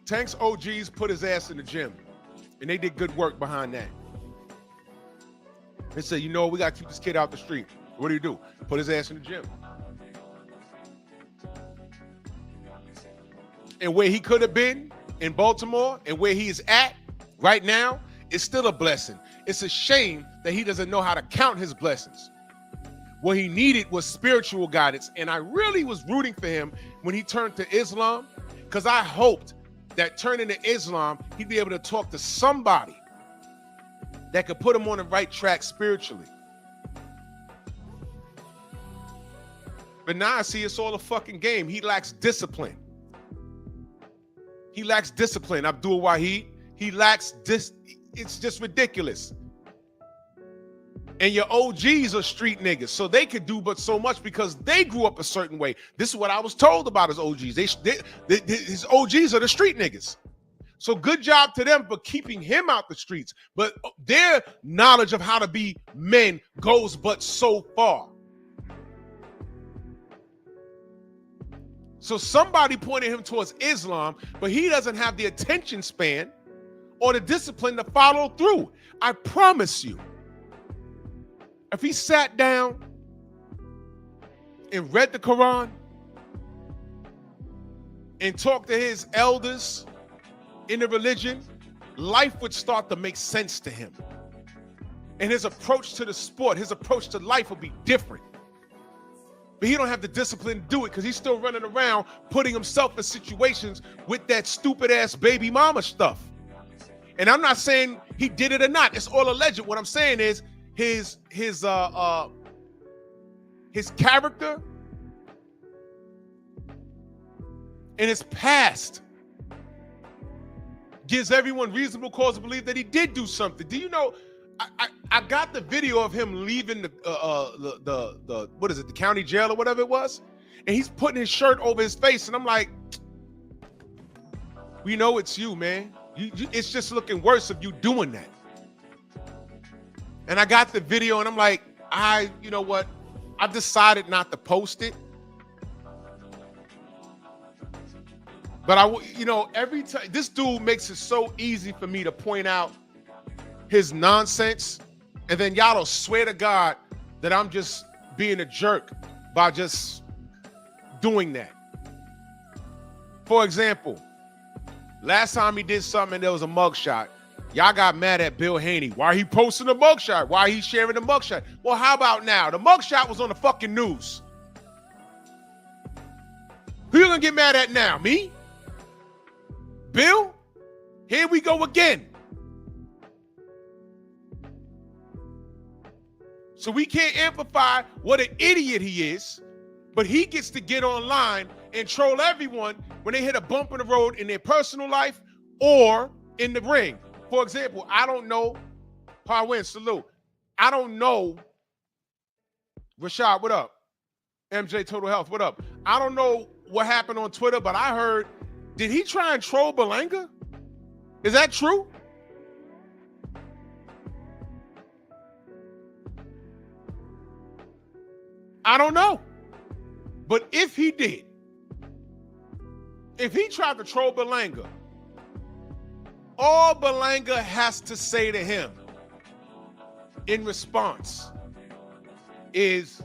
Tank's OGs put his ass in the gym, and they did good work behind that. They said, you know, we got to keep this kid out the street. What do? Put his ass in the gym. And where he could have been in Baltimore and where he is at right now is still a blessing. It's a shame that he doesn't know how to count his blessings. What he needed was spiritual guidance, and I really was rooting for him when he turned to Islam, because I hoped that turning to Islam, he'd be able to talk to somebody that could put him on the right track spiritually. But now I see it's all a fucking game. He lacks discipline. He lacks discipline. Abdul Wahid. He lacks it's just ridiculous. And your OGs are street niggas, so they could do but so much because they grew up a certain way. This is what I was told about his OGs. His OGs are the street niggas. So good job to them for keeping him out the streets. But their knowledge of how to be men goes but so far. So somebody pointed him towards Islam, but he doesn't have the attention span or the discipline to follow through. I promise you, if he sat down and read the Quran and talked to his elders in the religion, life would start to make sense to him. And his approach to the sport, his approach to life would be different. But he don't have the discipline to do it because he's still running around putting himself in situations with that stupid ass baby mama stuff. And I'm not saying he did it or not. It's all alleged. What I'm saying is his character and his past gives everyone reasonable cause to believe that he did do something. Do you know? I got the video of him leaving the what is it, the county jail or whatever it was, and he's putting his shirt over his face, and I'm like, we know it's you, man. It's just looking worse of you doing that. And I got the video, and I'm like, you know what? I've decided not to post it. But every time this dude makes it so easy for me to point out his nonsense, and then y'all will swear to God that I'm just being a jerk by just doing that. For example, Last time he did something and there was a mugshot, y'all got mad at Bill Haney. Why he posting a mugshot? Why he sharing the mugshot? Well, how about now? The mugshot was on the fucking news. Who you gonna get mad at now? Me? Bill? Here we go again. So we can't amplify what an idiot he is, but he gets to get online and troll everyone when they hit a bump in the road in their personal life or in the ring. For example, I don't know, Parwin, salute. I don't know, Rashad, what up? MJ Total Health, what up? I don't know what happened on Twitter, but I heard, did he try and troll Berlanga? Is that true? I don't know. But if he did, if he tried to troll Berlanga, all Berlanga has to say to him in response is,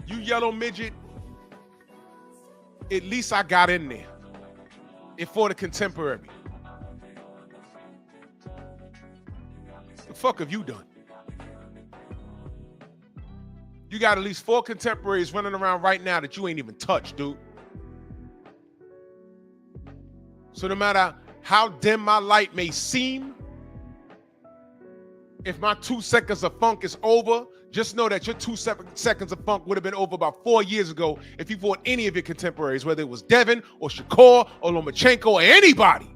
you yellow midget, at least I got in there. And for the contemporary. The fuck have you done? You got at least 4 contemporaries running around right now that you ain't even touched, dude. So no matter how dim my light may seem, if my 2 seconds of funk is over, just know that your 2 seconds of funk would have been over about 4 years ago if you fought any of your contemporaries, whether it was Devin or Shakur or Lomachenko or anybody.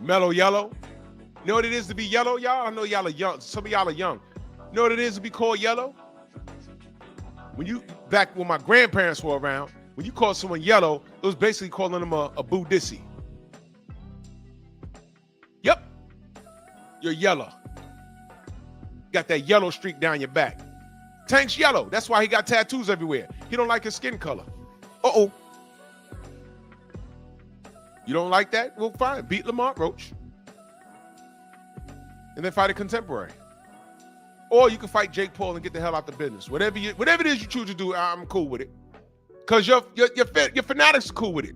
Mellow yellow. You know what it is to be yellow, y'all? I know y'all are young. Some of y'all are young. You know what it is to be called yellow? When you, back when my grandparents were around, when you call someone yellow, it was basically calling them a boudissi. Yep. You're yellow. Got that yellow streak down your back. Tank's yellow. That's why he got tattoos everywhere. He don't like his skin color. Uh-oh. You don't like that? Well, fine. Beat Lamont Roach. And then fight a contemporary. Or you can fight Jake Paul and get the hell out the business. Whatever it is you choose to do, I'm cool with it. Because your fanatics are cool with it.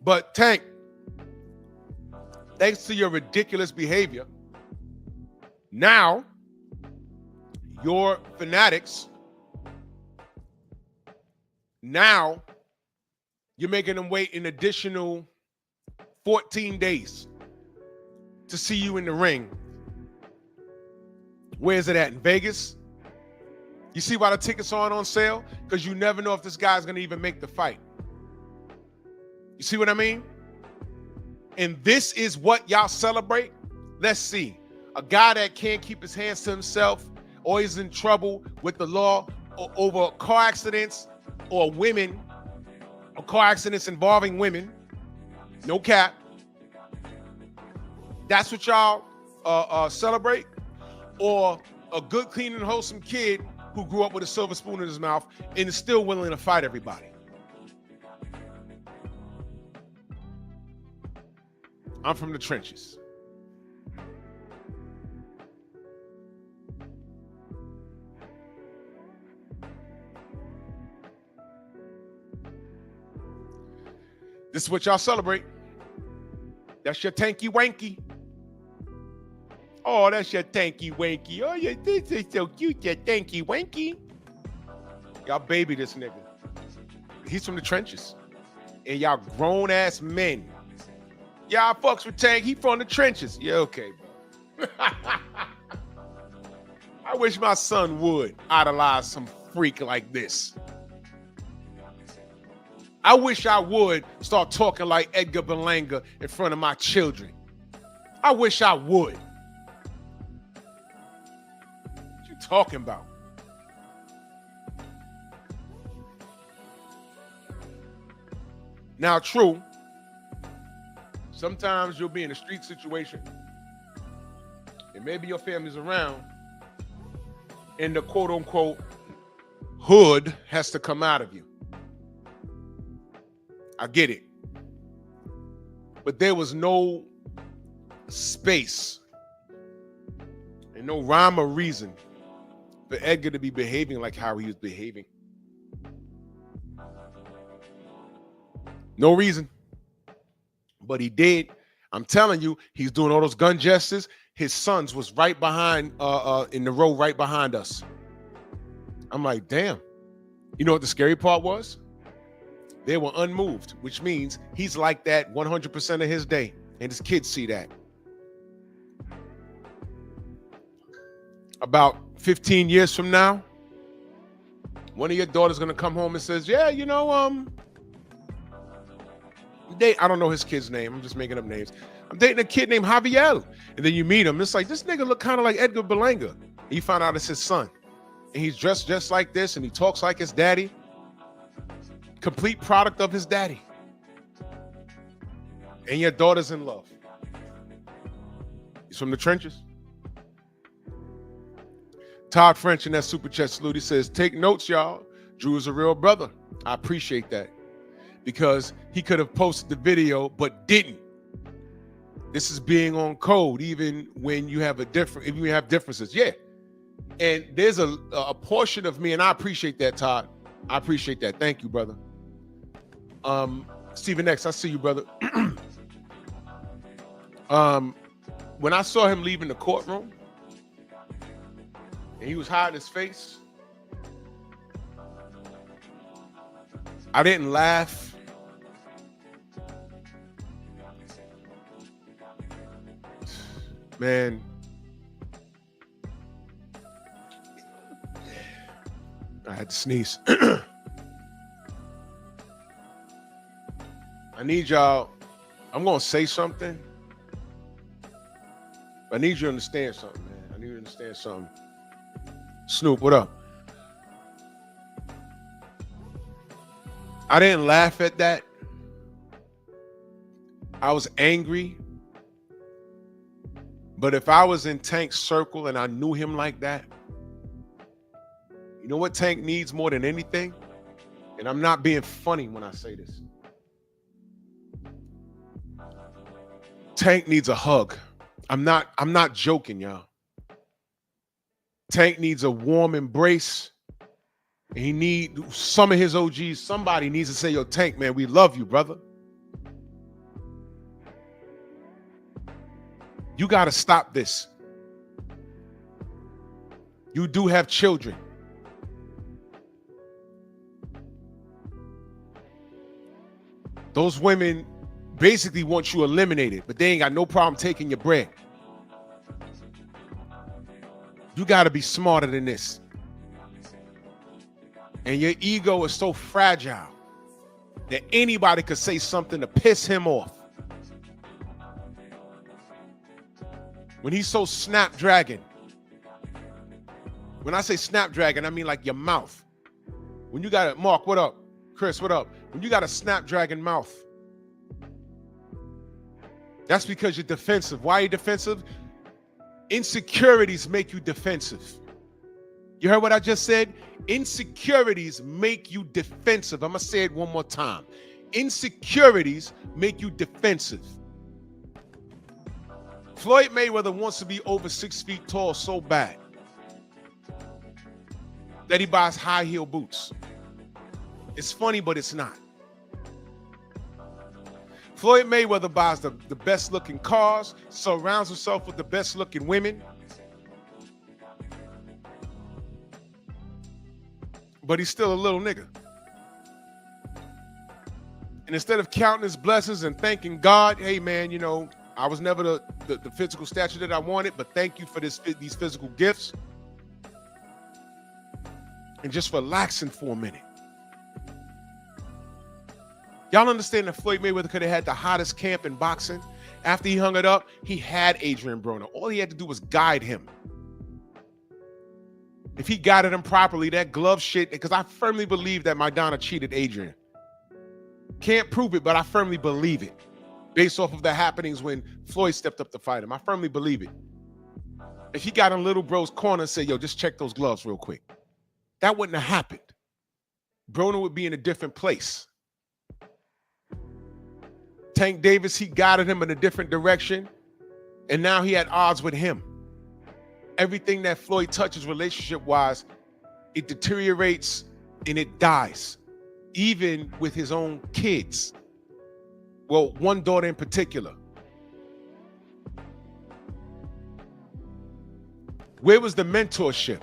But Tank, thanks to your ridiculous behavior, now your fanatics, now you're making them wait an additional 14 days to see you in the ring. Where's it at? In Vegas? You see why the tickets aren't on sale? Because you never know if this guy's going to even make the fight. You see what I mean? And this is what y'all celebrate? Let's see. A guy that can't keep his hands to himself, always in trouble with the law over car accidents or women, or car accidents involving women. No cap. That's what y'all celebrate? Or a good, clean, and wholesome kid who grew up with a silver spoon in his mouth and is still willing to fight everybody? I'm from the trenches. This is what y'all celebrate. That's your tanky wanky. Oh, that's your tanky wanky. Oh, yeah, this is so cute, your tanky wanky. Y'all baby this nigga. He's from the trenches. And y'all grown-ass men. Y'all fucks with Tank. He from the trenches. Yeah, okay, bro. I wish my son would idolize some freak like this. I wish I would start talking like Edgar Berlanga in front of my children. I wish I would. What you talking about? Now, true, sometimes you'll be in a street situation and maybe your family's around and the quote-unquote hood has to come out of you. I get it. But there was no space and no rhyme or reason for Edgar to be behaving like how he was behaving. No reason. But he did. I'm telling you, he's doing all those gun gestures. His sons was right behind, in the row right behind us. I'm like, damn. You know what the scary part was? They were unmoved, which means he's like that 100% of his day. And his kids see that. About 15 years from now, one of your daughters going to come home and says, yeah, you know, I don't know his kid's name. I'm just making up names. I'm dating a kid named Javier. And then you meet him. It's like, this nigga look kind of like Edgar Berlanga. And you find out it's his son. And he's dressed just like this. And he talks like his daddy. Complete product of his daddy. And your daughter's in love. He's from the trenches. Todd French in that super chat salute, he says, take notes, y'all. Drew is a real brother. I appreciate that. Because he could have posted the video, but didn't. This is being on code, even when you have even when you have differences. Yeah. And there's a portion of me, and I appreciate that, Todd. I appreciate that. Thank you, brother. Stephen X, I see you, brother. When I saw him leaving the courtroom, and he was hiding his face, I didn't laugh. Man, I had to sneeze. I need y'all, I'm going to say something. I need you to understand something, man. I need you to understand something. Snoop, what up? I didn't laugh at that. I was angry. But if I was in Tank's circle and I knew him like that, you know what Tank needs more than anything? And I'm not being funny when I say this. Tank needs a hug. I'm not joking, y'all. Tank needs a warm embrace. And he needs some of his OGs. Somebody needs to say, yo, Tank, man, we love you, brother. You got to stop this. You do have children. Those women basically want you eliminated, but they ain't got no problem taking your bread. You got to be smarter than this. And your ego is so fragile that anybody could say something to piss him off. When he's so snapdragon. When I say snapdragon, I mean like your mouth. When you got it, Mark, what up? Chris, what up? When you got a snapdragon mouth, that's because you're defensive. Why are you defensive? Insecurities make you defensive. You heard what I just said? Insecurities make you defensive. I'm going to say it one more time. Insecurities make you defensive. Floyd Mayweather wants to be over 6 feet tall so bad that he buys high heel boots. It's funny, but it's not. Floyd Mayweather buys the best looking cars, surrounds himself with the best looking women. But he's still a little nigga. And instead of counting his blessings and thanking God, hey man, you know, I was never the physical stature that I wanted, but thank you for these physical gifts. And just relaxing for a minute. Y'all understand that Floyd Mayweather could have had the hottest camp in boxing? After he hung it up, he had Adrian Broner. All he had to do was guide him. If he guided him properly, that glove shit, because I firmly believe that Maidana cheated Adrian. Can't prove it, but I firmly believe it. Based off of the happenings when Floyd stepped up to fight him. I firmly believe it. If he got in little bro's corner and said, yo, just check those gloves real quick. That wouldn't have happened. Broner would be in a different place. Tank Davis, he guided him in a different direction, and now he had odds with him. Everything that Floyd touches relationship-wise, it deteriorates and it dies, even with his own kids. Well, one daughter in particular. Where was the mentorship?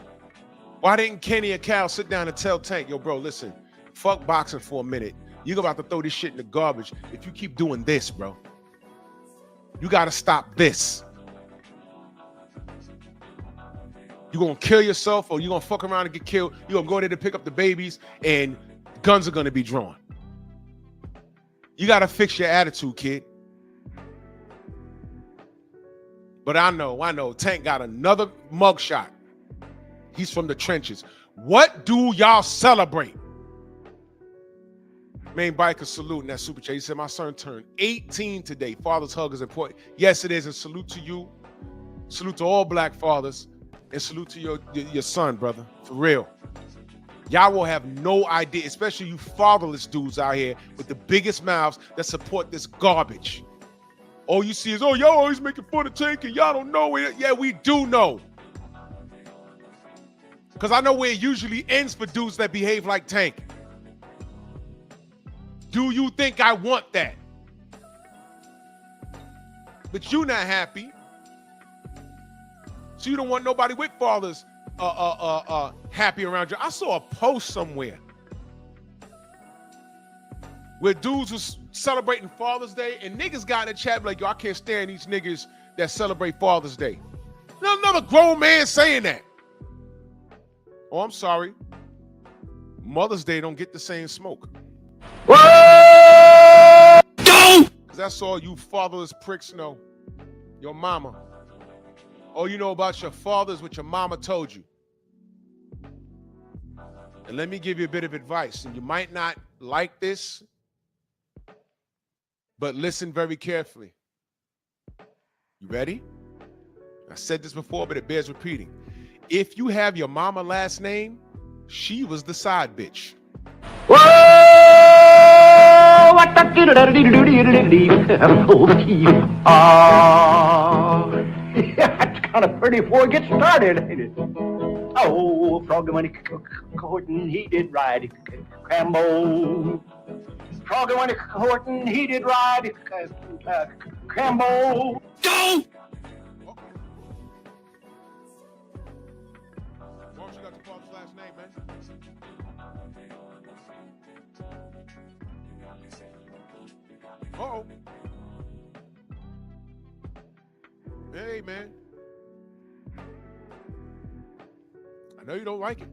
Why didn't Kenny and Cal sit down and tell Tank, yo, bro, listen, fuck boxing for a minute. You're about to throw this shit in the garbage if you keep doing this, bro. You got to stop this. You're going to kill yourself, or you're going to fuck around and get killed. You're going to go there to pick up the babies, and guns are going to be drawn. You got to fix your attitude, kid. But I know, Tank got another mugshot. He's from the trenches. What do y'all celebrate? Main biker saluting that super chat. He said, my son turned 18 today. Father's hug is important. Yes, it is. And salute to you. Salute to all black fathers. And salute to your son, brother. For real. Y'all will have no idea, especially you fatherless dudes out here with the biggest mouths that support this garbage. All you see is, oh, y'all always making fun of Tank and y'all don't know it. Yeah, we do know. Because I know where it usually ends for dudes that behave like Tank. Do you think I want that? But you not happy. So you don't want nobody with fathers happy around you. I saw a post somewhere where dudes was celebrating Father's Day and niggas got in the chat like, yo, I can't stand these niggas that celebrate Father's Day. Another grown man saying that. Oh, I'm sorry. Mother's Day don't get the same smoke. Because that's all you fatherless pricks know. Your mama. All you know about your father is what your mama told you. And let me give you a bit of advice. And you might not like this, but listen very carefully. You ready? I said this before, but it bears repeating. If you have your mama last name, she was the side bitch. That's kind of pretty before it gets started, ain't it? Oh, Froggy when he courtin', he did ride Crambo. Froggy when he courtin', he did ride Crambo. Go! Why don't you got your father's last name, man? Uh-oh. Hey, man. I know you don't like it.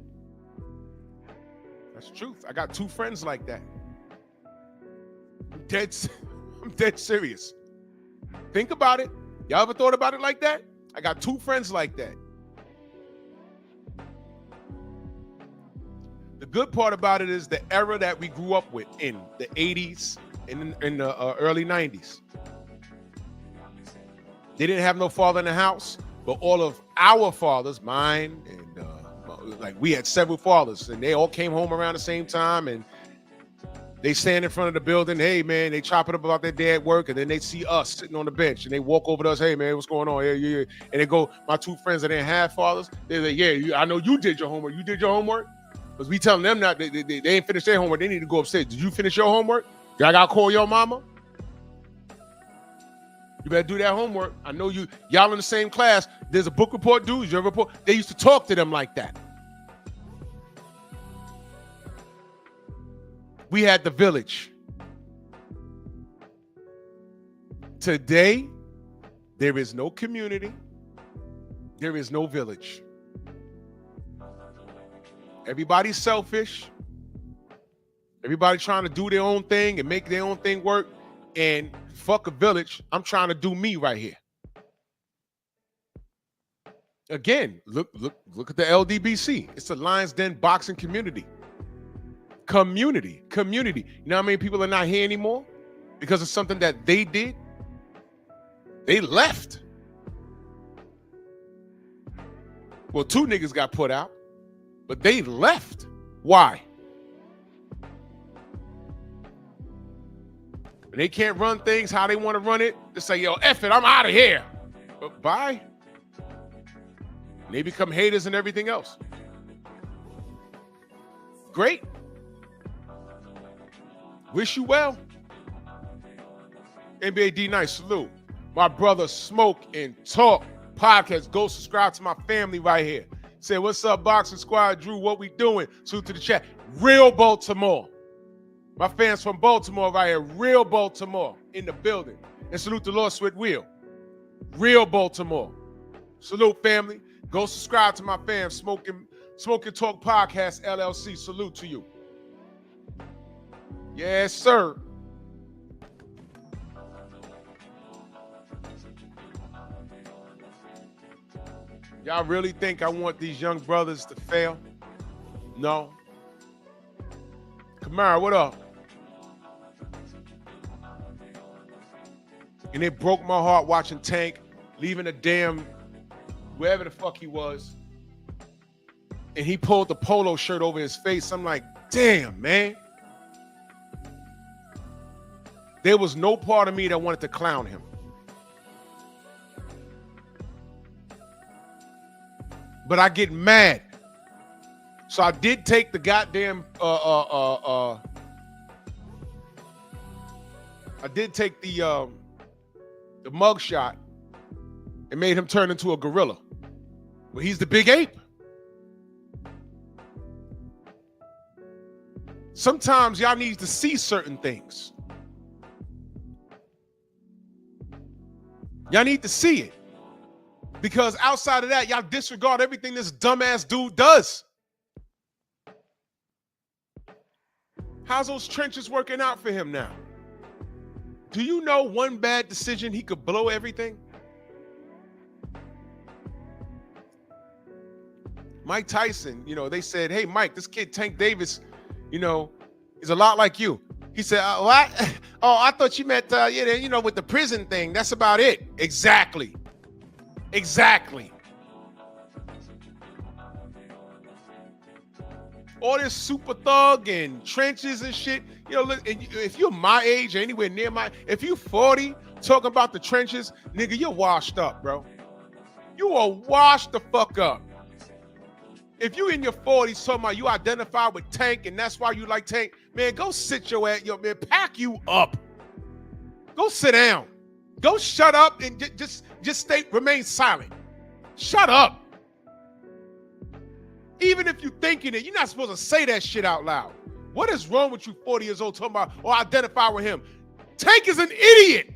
That's the truth. I got two friends like that. I'm dead serious. Think about it. Y'all ever thought about it like that? I got two friends like that. The good part about it is the era that we grew up with in the 80s and in the early 90s. They didn't have no father in the house, but all of our fathers, mine, and like we had several fathers, and they all came home around the same time, and they stand in front of the building. Hey, man, they chop it up about their day at work, and then they see us sitting on the bench, and they walk over to us. Hey, man, what's going on? Yeah. And they go, my two friends that didn't have fathers, they're like, yeah, I know you did your homework. You did your homework? Because we telling them not, they ain't finished their homework. They need to go upstairs. Did you finish your homework? Y'all got to call your mama? You better do that homework. I know y'all in the same class. There's a book report due. Your report. They used to talk to them like that. We had the village. Today, there is no community. There is no village. Everybody's selfish. Everybody trying to do their own thing and make their own thing work. And fuck a village. I'm trying to do me right here. Again, look at the LDBC. It's the Lions Den boxing community. Community. You know how many people are not here anymore? Because of something that they did? They left. Well, two niggas got put out, but they left. Why? And they can't run things how they want to run it. They say, yo, F it, I'm out of here. Bye. And they become haters and everything else. Great. Wish you well. NBA D Nice, salute. My brother Smoke and Talk podcast. Go subscribe to my family right here. Say, what's up, Boxing Squad? Drew, what we doing? Salute to the chat. Real Baltimore. My fans from Baltimore right here. Real Baltimore in the building. And salute to Lord Sweat Wheel. Real Baltimore. Salute, family. Go subscribe to my fam, Smoke and Talk Podcast, LLC. Salute to you. Yes, sir. Y'all really think I want these young brothers to fail? No. Kamara, what up? And it broke my heart watching Tank leaving a damn wherever the fuck he was. And he pulled the polo shirt over his face. I'm like, damn, man. There was no part of me that wanted to clown him. But I get mad. So I did take the goddamn I did take the mug shot and made him turn into a gorilla. Well, he's the big ape. Sometimes y'all need to see certain things. Y'all need to see it. Because outside of that, y'all disregard everything this dumbass dude does. How's those trenches working out for him now? Do you know one bad decision, he could blow everything? Mike Tyson, they said, hey, Mike, this kid Tank Davis, is a lot like you. He said, what? Oh, I thought you meant, with the prison thing. That's about it. Exactly. All this super thug and trenches and shit. If you're my age or anywhere near if you 40 talking about the trenches, nigga, you're washed up, bro. You are washed the fuck up. If you in your 40s talking about you identify with Tank and that's why you like Tank, man, go sit your ass, man, pack you up. Go sit down. Go shut up and just remain silent. Shut up. Even if you're thinking it, you're not supposed to say that shit out loud. What is wrong with you 40 years old talking about, or identify with him? Tank is an idiot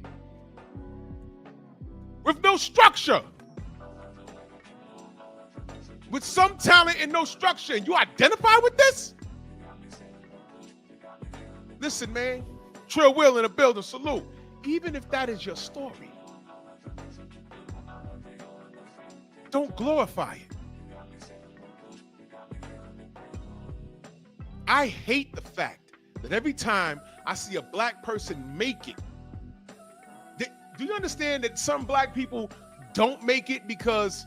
with no structure. With some talent and no structure, and you identify with this? Listen, man, Trill Will in the building, salute. Even if that is your story, don't glorify it. I hate the fact that every time I see a black person make it, do you understand that some black people don't make it because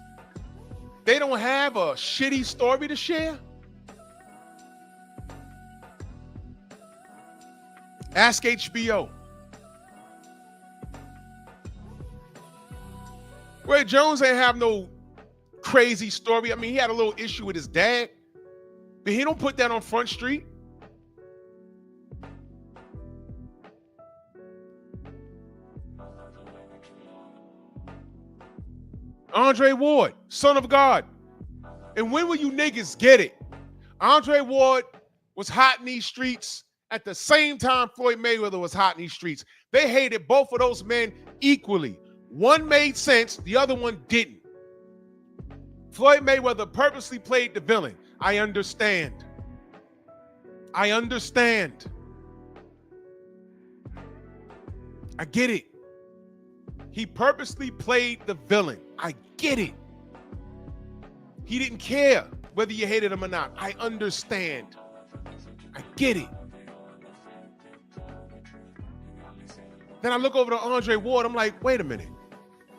they don't have a shitty story to share? Ask HBO. Ray Jones ain't have no crazy story. I mean, he had a little issue with his dad, but he don't put that on Front Street. Andre Ward, son of God. And when will you niggas get it? Andre Ward was hot in these streets at the same time Floyd Mayweather was hot in these streets. They hated both of those men equally. One made sense, the other one didn't. Floyd Mayweather purposely played the villain. I understand. I get it. He purposely played the villain. I get it. He didn't care whether you hated him or not. I understand. I get it. Then I look over to Andre Ward. I'm like, wait a minute.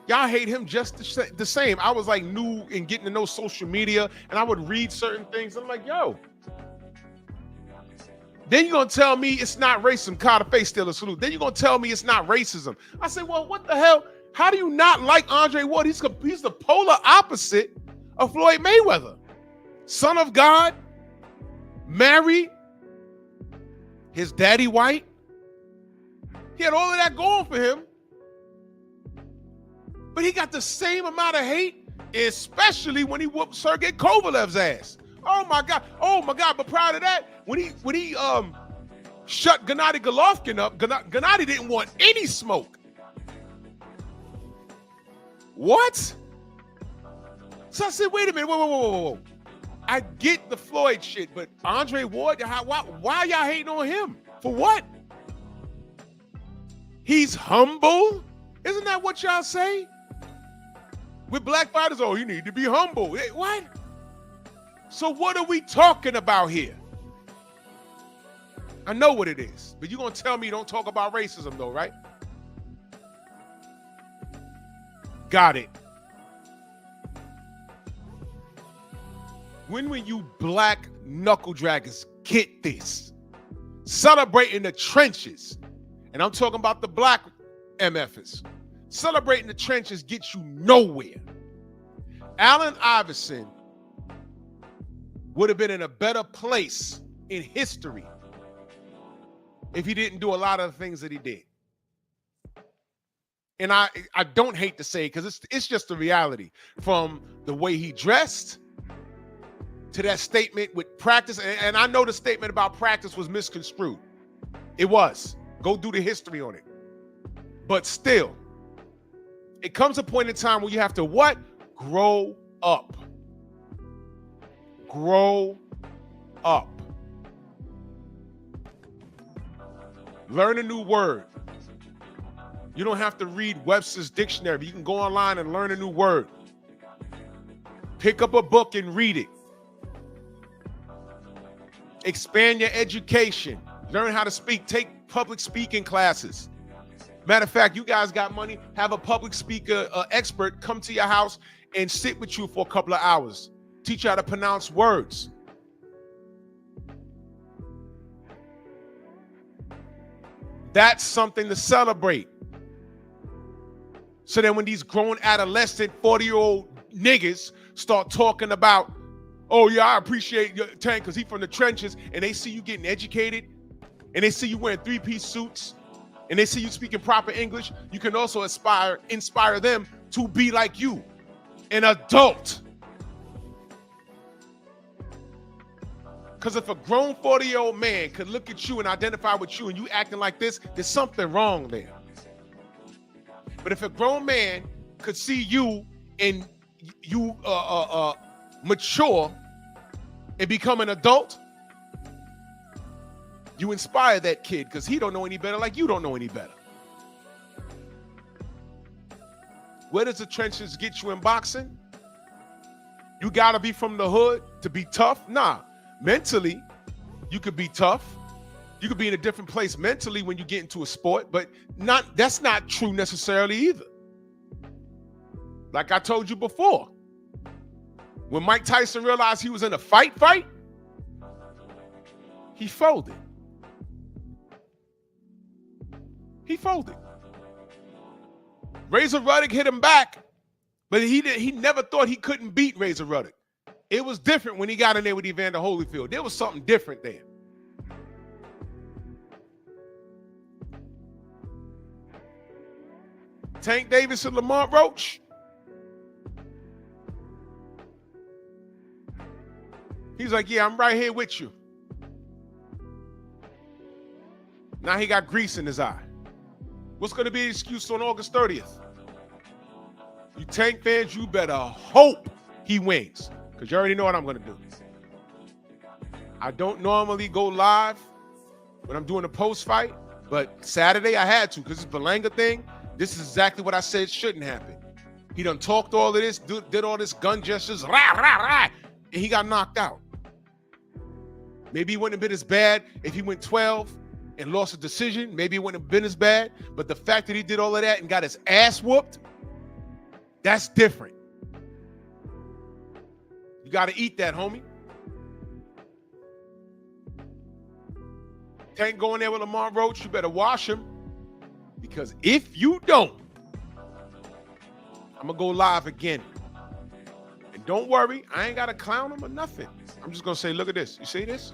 Y'all hate him just the same. I was like new in getting to know social media, and I would read certain things. I'm like, yo, Then you're going to tell me it's not racism. Carter face still a salute. Then you're going to tell me it's not racism. I said, well, what the hell? How do you not like Andre Ward? He's the polar opposite of Floyd Mayweather. Son of God, married, his daddy white. He had all of that going for him. But he got the same amount of hate, especially when he whooped Sergey Kovalev's ass. Oh my God. But prior to that, when he shut Gennady Golovkin up, Gennady didn't want any smoke. What? So I said, wait a minute, whoa. I get the Floyd shit, but Andre Ward, why y'all hating on him? For what? He's humble? Isn't that what y'all say? With black fighters, oh, you need to be humble. Hey, what? So what are we talking about here? I know what it is, but you're going to tell me don't talk about racism though, right? Got it. When will you black knuckle draggers get this? Celebrating the trenches. And I'm talking about the black MFers. Celebrating the trenches gets you nowhere. Allen Iverson would have been in a better place in history if he didn't do a lot of the things that he did. And I don't hate to say it because it's just the reality. From the way he dressed to that statement with practice. And I know the statement about practice was misconstrued. It was. Go do the history on it. But still, it comes a point in time where you have to what? Grow up. Grow up. Learn a new word. You don't have to read Webster's dictionary. You can go online and learn a new word. Pick up a book and read it. Expand your education. Learn how to speak. Take public speaking classes. Matter of fact, you guys got money. Have a public speaker expert come to your house and sit with you for a couple of hours. Teach you how to pronounce words. That's something to celebrate. So then when these grown adolescent 40-year-old niggas start talking about, oh yeah, I appreciate your Tank because he from the trenches, and they see you getting educated, and they see you wearing three-piece suits, and they see you speaking proper English, you can also inspire them to be like you, an adult. Because if a grown 40-year-old man could look at you and identify with you and you acting like this, there's something wrong there. But if a grown man could see you and you mature and become an adult, you inspire that kid because he don't know any better like you don't know any better. Where does the trenches get you in boxing? You got to be from the hood to be tough? Nah. Mentally, you could be tough. You could be in a different place mentally when you get into a sport, but that's not true necessarily either. Like I told you before, when Mike Tyson realized he was in a fight, he folded. He folded. Razor Ruddock hit him back, but he never thought he couldn't beat Razor Ruddock. It was different when he got in there with Evander Holyfield. There was something different there. Tank Davis and Lamont Roach. He's like, yeah, I'm right here with you. Now he got grease in his eye. What's going to be the excuse on August 30th? You Tank fans, you better hope he wins. Because you already know what I'm going to do. I don't normally go live when I'm doing a post-fight, but Saturday I had to because it's Berlanga thing. This is exactly what I said shouldn't happen. He done talked all of this, did all this gun gestures, rah, rah, rah, and he got knocked out. Maybe it wouldn't have been as bad if he went 12 and lost a decision. Maybe it wouldn't have been as bad, but the fact that he did all of that and got his ass whooped, that's different. You got to eat that, homie. Tank going there with Lamont Roach, you better wash him. Because if you don't, I'm going to go live again. And don't worry, I ain't got to clown him or nothing. I'm just going to say, look at this. You see this?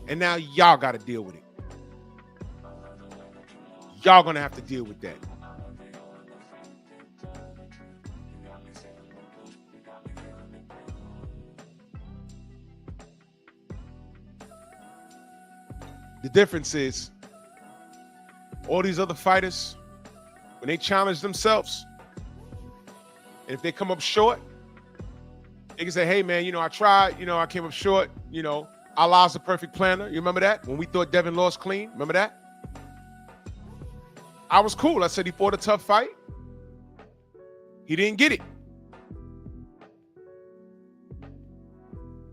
And now y'all got to deal with it. Y'all going to have to deal with that. The difference is all these other fighters, when they challenge themselves, and if they come up short, they can say, hey, man, you know, I tried. You know, I came up short. You know, Allah's the perfect planner. You remember that? When we thought Devin lost clean. Remember that? I was cool. I said he fought a tough fight. He didn't get it.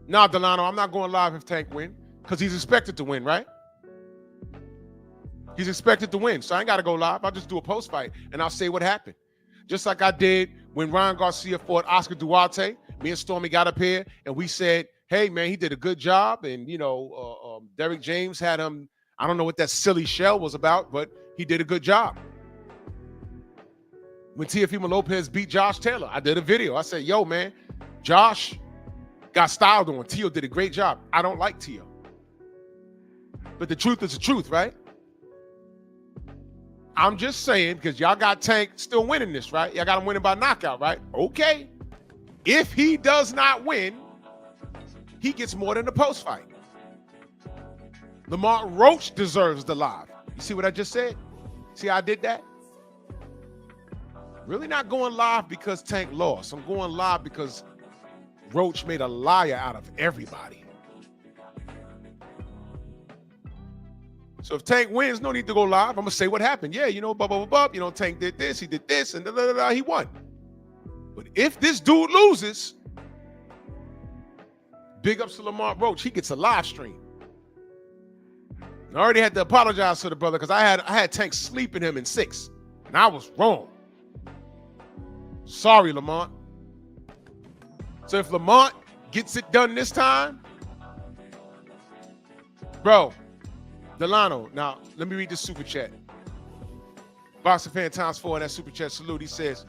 Nah, Delano, I'm not going live if Tank win because he's expected to win, right? He's expected to win, so I ain't got to go live. I'll just do a post-fight, and I'll say what happened. Just like I did when Ryan Garcia fought Oscar Duarte. Me and Stormy got up here, and we said, hey, man, he did a good job. And, you know, Derek James had him. I don't know what that silly shell was about, but he did a good job. When Teofimo Lopez beat Josh Taylor, I did a video. I said, yo, man, Josh got styled on. Teo did a great job. I don't like Teo. But the truth is the truth, right? I'm just saying, because y'all got Tank still winning this, right? Y'all got him winning by knockout, right? Okay. If he does not win, he gets more than the post-fight. Lamont Roach deserves the live. You see what I just said? See how I did that? Really not going live because Tank lost. I'm going live because Roach made a liar out of everybody. So if Tank wins, no need to go live. I'm going to say what happened. Yeah, you know, blah, blah, blah, blah. You know, Tank did this, he did this, and da, da, da, da, he won. But if this dude loses, big ups to Lamont Roach. He gets a live stream. I already had to apologize to the brother because I had Tank sleeping him in 6, and I was wrong. Sorry, Lamont. So if Lamont gets it done this time, bro, Delano, now let me read this super chat. Boxer fan times 4 in that super chat salute. He says,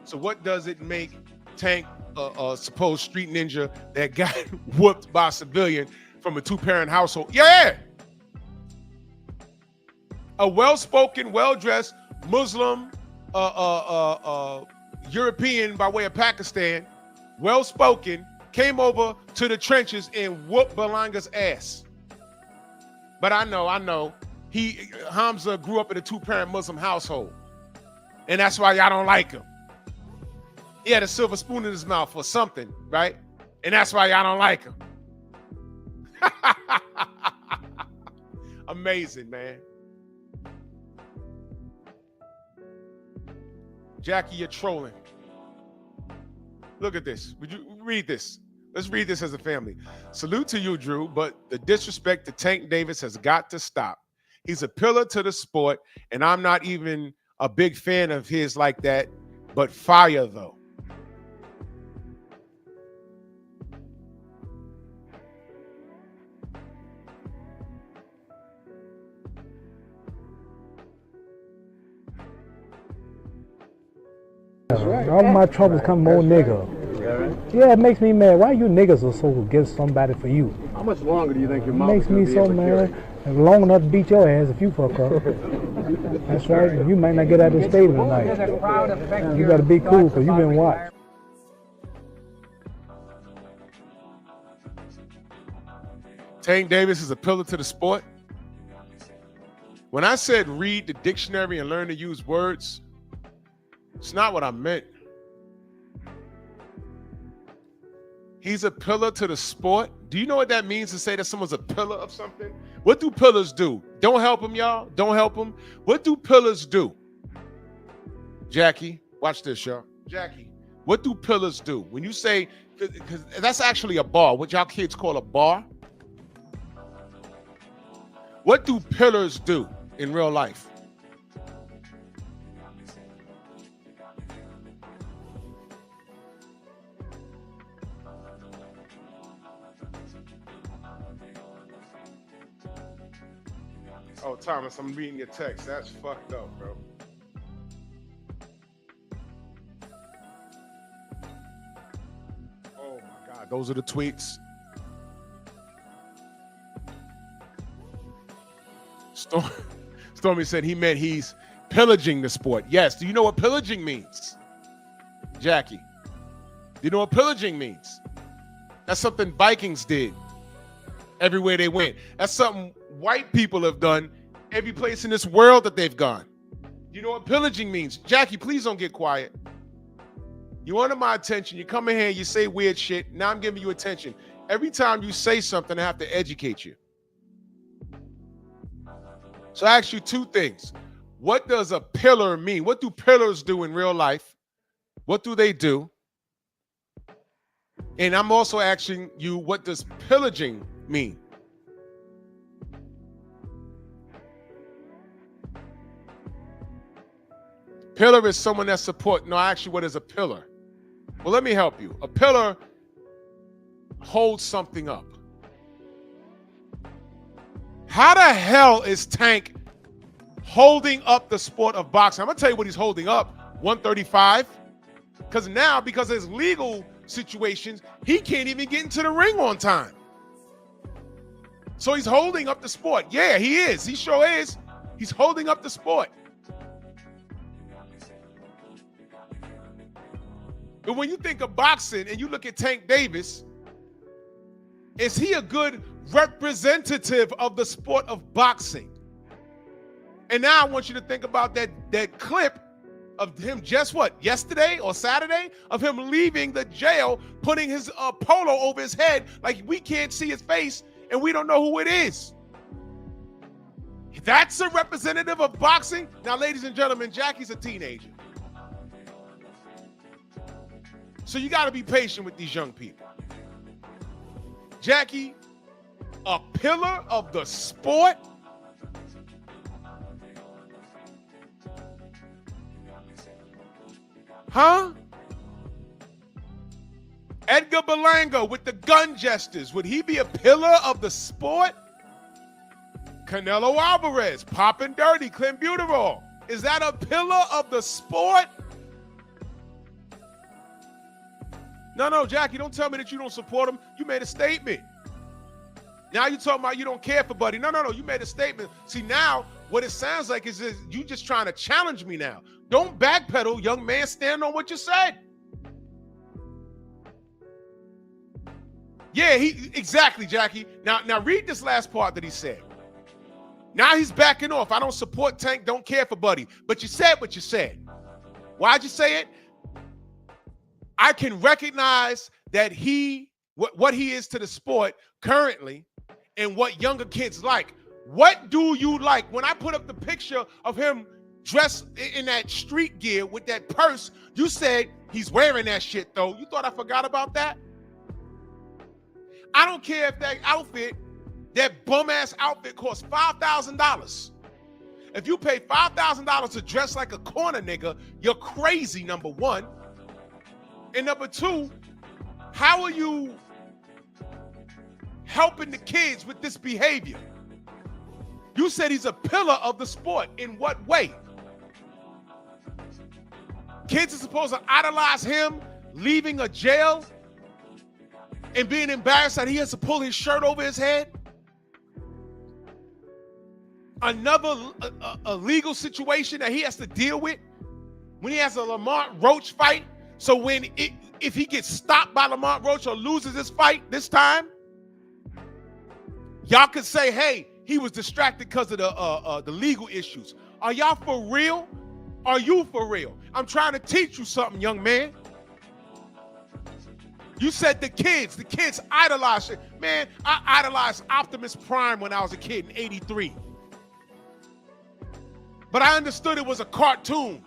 so what does it make Tank a supposed street ninja that got whooped by a civilian from a 2-parent household? Yeah. A well-spoken, well-dressed Muslim, European by way of Pakistan, well-spoken, came over to the trenches and whooped Berlanga's ass. But I know. Hamza grew up in a 2-parent Muslim household. And that's why y'all don't like him. He had a silver spoon in his mouth or something, right? And that's why y'all don't like him. Amazing, man. Jackie, you're trolling. Look at this. Would you read this? Let's read this as a family. Salute to you, Drew, but the disrespect to Tank Davis has got to stop. He's a pillar to the sport, and I'm not even a big fan of his like that, but fire, though. All my troubles come more nigga. Yeah, it makes me mad. Why you niggas are so against somebody for you? How much longer do you think your mom makes me so mad. Long enough to beat your ass if you fuck up. That's right. You might not get out of the stadium tonight. You gotta be cool because you've been watched. Tank Davis is a pillar to the sport. When I said read the dictionary and learn to use words, it's not what I meant. He's a pillar to the sport. Do you know what that means to say that someone's a pillar of something? What do pillars do? Don't help him, y'all. Don't help him. What do pillars do? Jackie, watch this, y'all. Jackie, what do pillars do? When you say, because that's actually a bar, what y'all kids call a bar. What do pillars do in real life? Oh, Thomas, I'm reading your text. That's fucked up, bro. Oh my God, those are the tweets. Stormy said he meant he's pillaging the sport. Yes. Do you know what pillaging means, Jackie? Do you know what pillaging means? That's something Vikings did everywhere they went. That's something white people have done every place in this world that they've gone. You know what pillaging means? Jackie, please don't get quiet. You wanted my attention. You come in here, you say weird shit. Now I'm giving you attention. Every time you say something, I have to educate you. So I ask you two things. What does a pillar mean? What do pillars do in real life? What do they do? And I'm also asking you, what does pillaging mean? Pillar is someone that supports. No, actually, what is a pillar? Well, let me help you. A pillar holds something up. How the hell is Tank holding up the sport of boxing? I'm going to tell you what he's holding up. 135. Because now, because of his legal situations, he can't even get into the ring on time. So he's holding up the sport. Yeah, he is. He sure is. He's holding up the sport. But when you think of boxing and you look at Tank Davis, is he a good representative of the sport of boxing? And now I want you to think about that clip of him just what, yesterday or Saturday, of him leaving the jail, putting his polo over his head like we can't see his face and we don't know who it is. That's a representative of boxing. Now, ladies and gentlemen, Jackie's a teenager. So you got to be patient with these young people. Jackie, a pillar of the sport? Huh? Edgar Berlanga with the gun gestures. Would he be a pillar of the sport? Canelo Alvarez, popping dirty, clenbuterol. Is that a pillar of the sport? No, Jackie, don't tell me that you don't support him. You made a statement. Now you're talking about you don't care for Buddy. No, you made a statement. See, now what it sounds like is you just trying to challenge me now. Don't backpedal, young man. Stand on what you said. Yeah, exactly, Jackie. Now read this last part that he said. Now he's backing off. I don't support Tank, don't care for Buddy. But you said what you said. Why'd you say it? I can recognize that what he is to the sport currently and what younger kids like. What do you like? When I put up the picture of him dressed in that street gear with that purse, you said he's wearing that shit though. You thought I forgot about that? I don't care if that bum-ass outfit costs $5,000. If you pay $5,000 to dress like a corner nigga, you're crazy, number one. And number two, how are you helping the kids with this behavior? You said he's a pillar of the sport. In what way? Kids are supposed to idolize him leaving a jail and being embarrassed that he has to pull his shirt over his head? Another a legal situation that he has to deal with when he has a Lamont Roach fight. So if he gets stopped by Lamont Roach or loses his fight this time, y'all could say, hey, he was distracted because of the legal issues. Are y'all for real? Are you for real? I'm trying to teach you something, young man. You said the kids idolize it. Man, I idolized Optimus Prime when I was a kid in '83. But I understood it was a cartoon.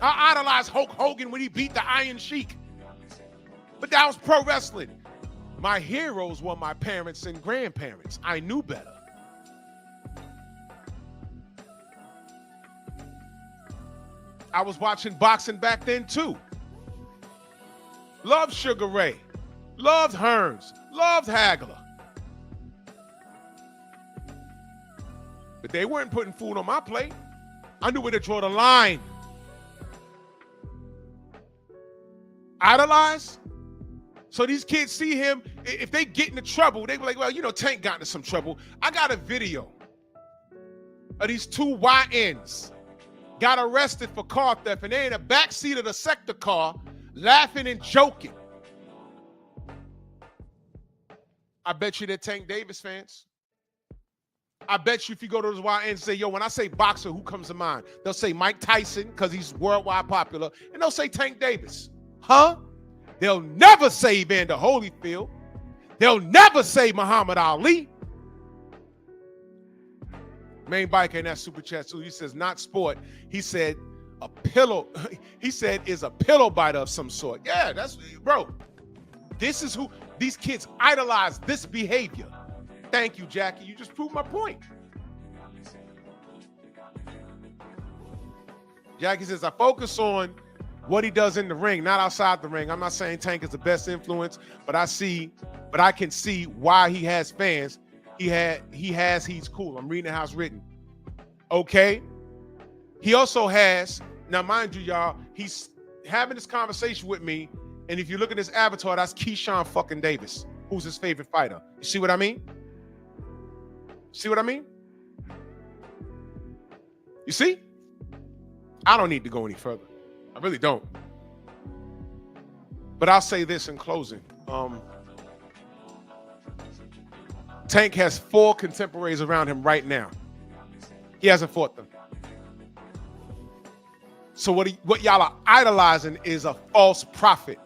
I idolized Hulk Hogan when he beat the Iron Sheik. But that was pro wrestling. My heroes were my parents and grandparents. I knew better. I was watching boxing back then too. Loved Sugar Ray. Loved Hearns. Loved Hagler. but they weren't putting food on my plate. I knew where to draw the line. Idolize? So these kids see him, if they get into trouble, they be like, well, you know, Tank got into some trouble. I got a video of these two YNs got arrested for car theft, and they in the backseat of the sector car laughing and joking. I bet you they're Tank Davis fans. I bet you if you go to those YNs and say, yo, when I say boxer, who comes to mind? They'll say Mike Tyson because he's worldwide popular, and they'll say Tank Davis. Huh? They'll never say Evander Holyfield. They'll never say Muhammad Ali. Main biker in that super chat too. He says, not sport. He said a pillow. He said is a pillow biter of some sort. Yeah, that's, bro. This is who these kids idolize, this behavior. Thank you, Jackie. You just proved my point. Jackie says, I focus on what he does in the ring, not outside the ring. I'm not saying Tank is the best influence, but I can see why he has fans. He's cool. I'm reading how it's written. Okay. He also has, now mind you, y'all, he's having this conversation with me, and if you look at his avatar, that's Keyshawn fucking Davis, who's his favorite fighter. You see what I mean? See what I mean? You see? I don't need to go any further. I really don't. But I'll say this in closing. Tank has 4 contemporaries around him right now. He hasn't fought them. So what y'all are idolizing is a false prophet.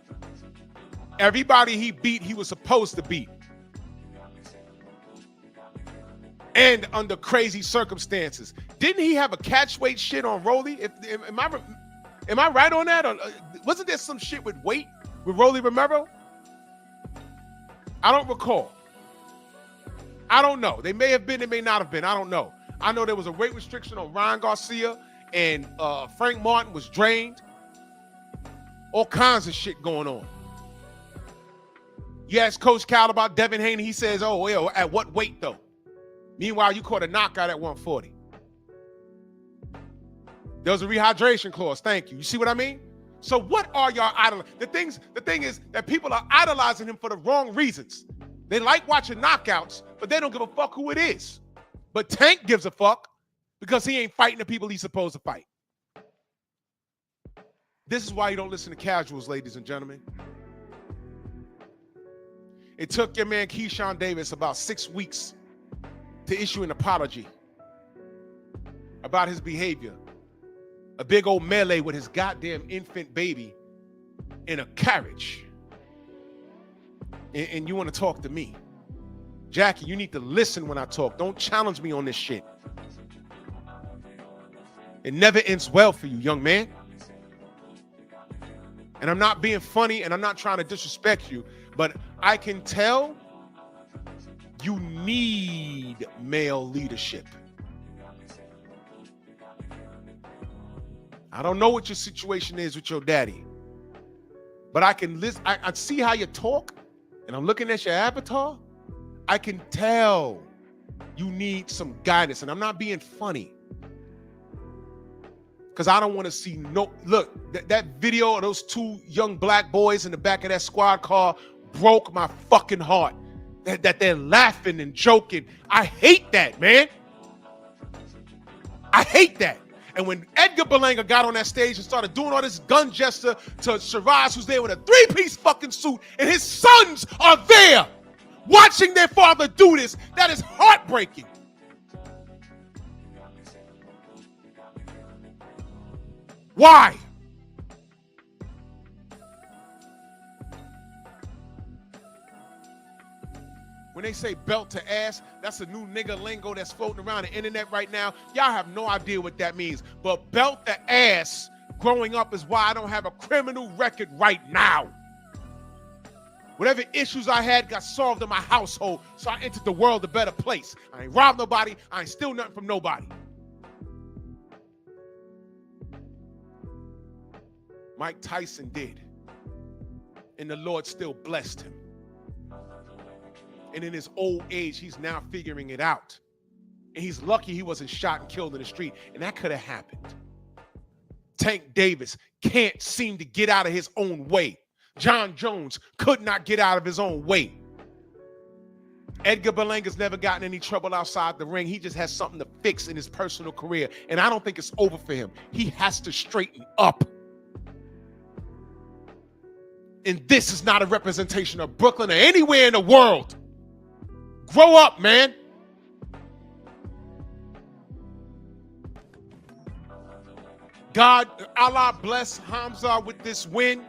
Everybody he beat, he was supposed to beat. And under crazy circumstances. Didn't he have a catch weight shit on Rolly? Am I right on that? Or wasn't there some shit with weight with Rolly Romero? I don't recall. I don't know. They may have been, they may not have been. I don't know. I know there was a weight restriction on Ryan Garcia, and Frank Martin was drained. All kinds of shit going on. You ask Coach Cal about Devin Haney, he says, oh, well, at what weight though? Meanwhile, you caught a knockout at 140. There was a rehydration clause. Thank you. You see what I mean? So what are y'all idolizing? The thing is that people are idolizing him for the wrong reasons. They like watching knockouts, but they don't give a fuck who it is. But Tank gives a fuck because he ain't fighting the people he's supposed to fight. This is why you don't listen to casuals, ladies and gentlemen. It took your man Keyshawn Davis about 6 weeks to issue an apology about his behavior. A big old melee with his goddamn infant baby in a carriage. And you want to talk to me. Jackie, you need to listen when I talk. Don't challenge me on this shit. It never ends well for you, young man. And I'm not being funny, and I'm not trying to disrespect you, but I can tell you need male leadership. I don't know what your situation is with your daddy, but I can listen. I see how you talk, and I'm looking at your avatar. I can tell you need some guidance, and I'm not being funny because I don't want to see no. Look, that video of those 2 young black boys in the back of that squad car broke my fucking heart. That they're laughing and joking. I hate that, man. I hate that. And when Edgar Berlanga got on that stage and started doing all this gun gesture to Shiraz, who's there with a 3-piece fucking suit, and his sons are there watching their father do this, that is heartbreaking. Why? When they say belt to ass, that's a new nigga lingo that's floating around the internet right now. Y'all have no idea what that means. But belt to ass growing up is why I don't have a criminal record right now. Whatever issues I had got solved in my household, so I entered the world a better place. I ain't robbed nobody. I ain't steal nothing from nobody. Mike Tyson did. And the Lord still blessed him. And in his old age, he's now figuring it out. And he's lucky he wasn't shot and killed in the street. And that could have happened. Tank Davis can't seem to get out of his own way. John Jones could not get out of his own way. Edgar Berlanga's never gotten any trouble outside the ring. He just has something to fix in his personal career. And I don't think it's over for him. He has to straighten up. And this is not a representation of Brooklyn or anywhere in the world. Grow up, man. God, Allah bless Hamza with this win.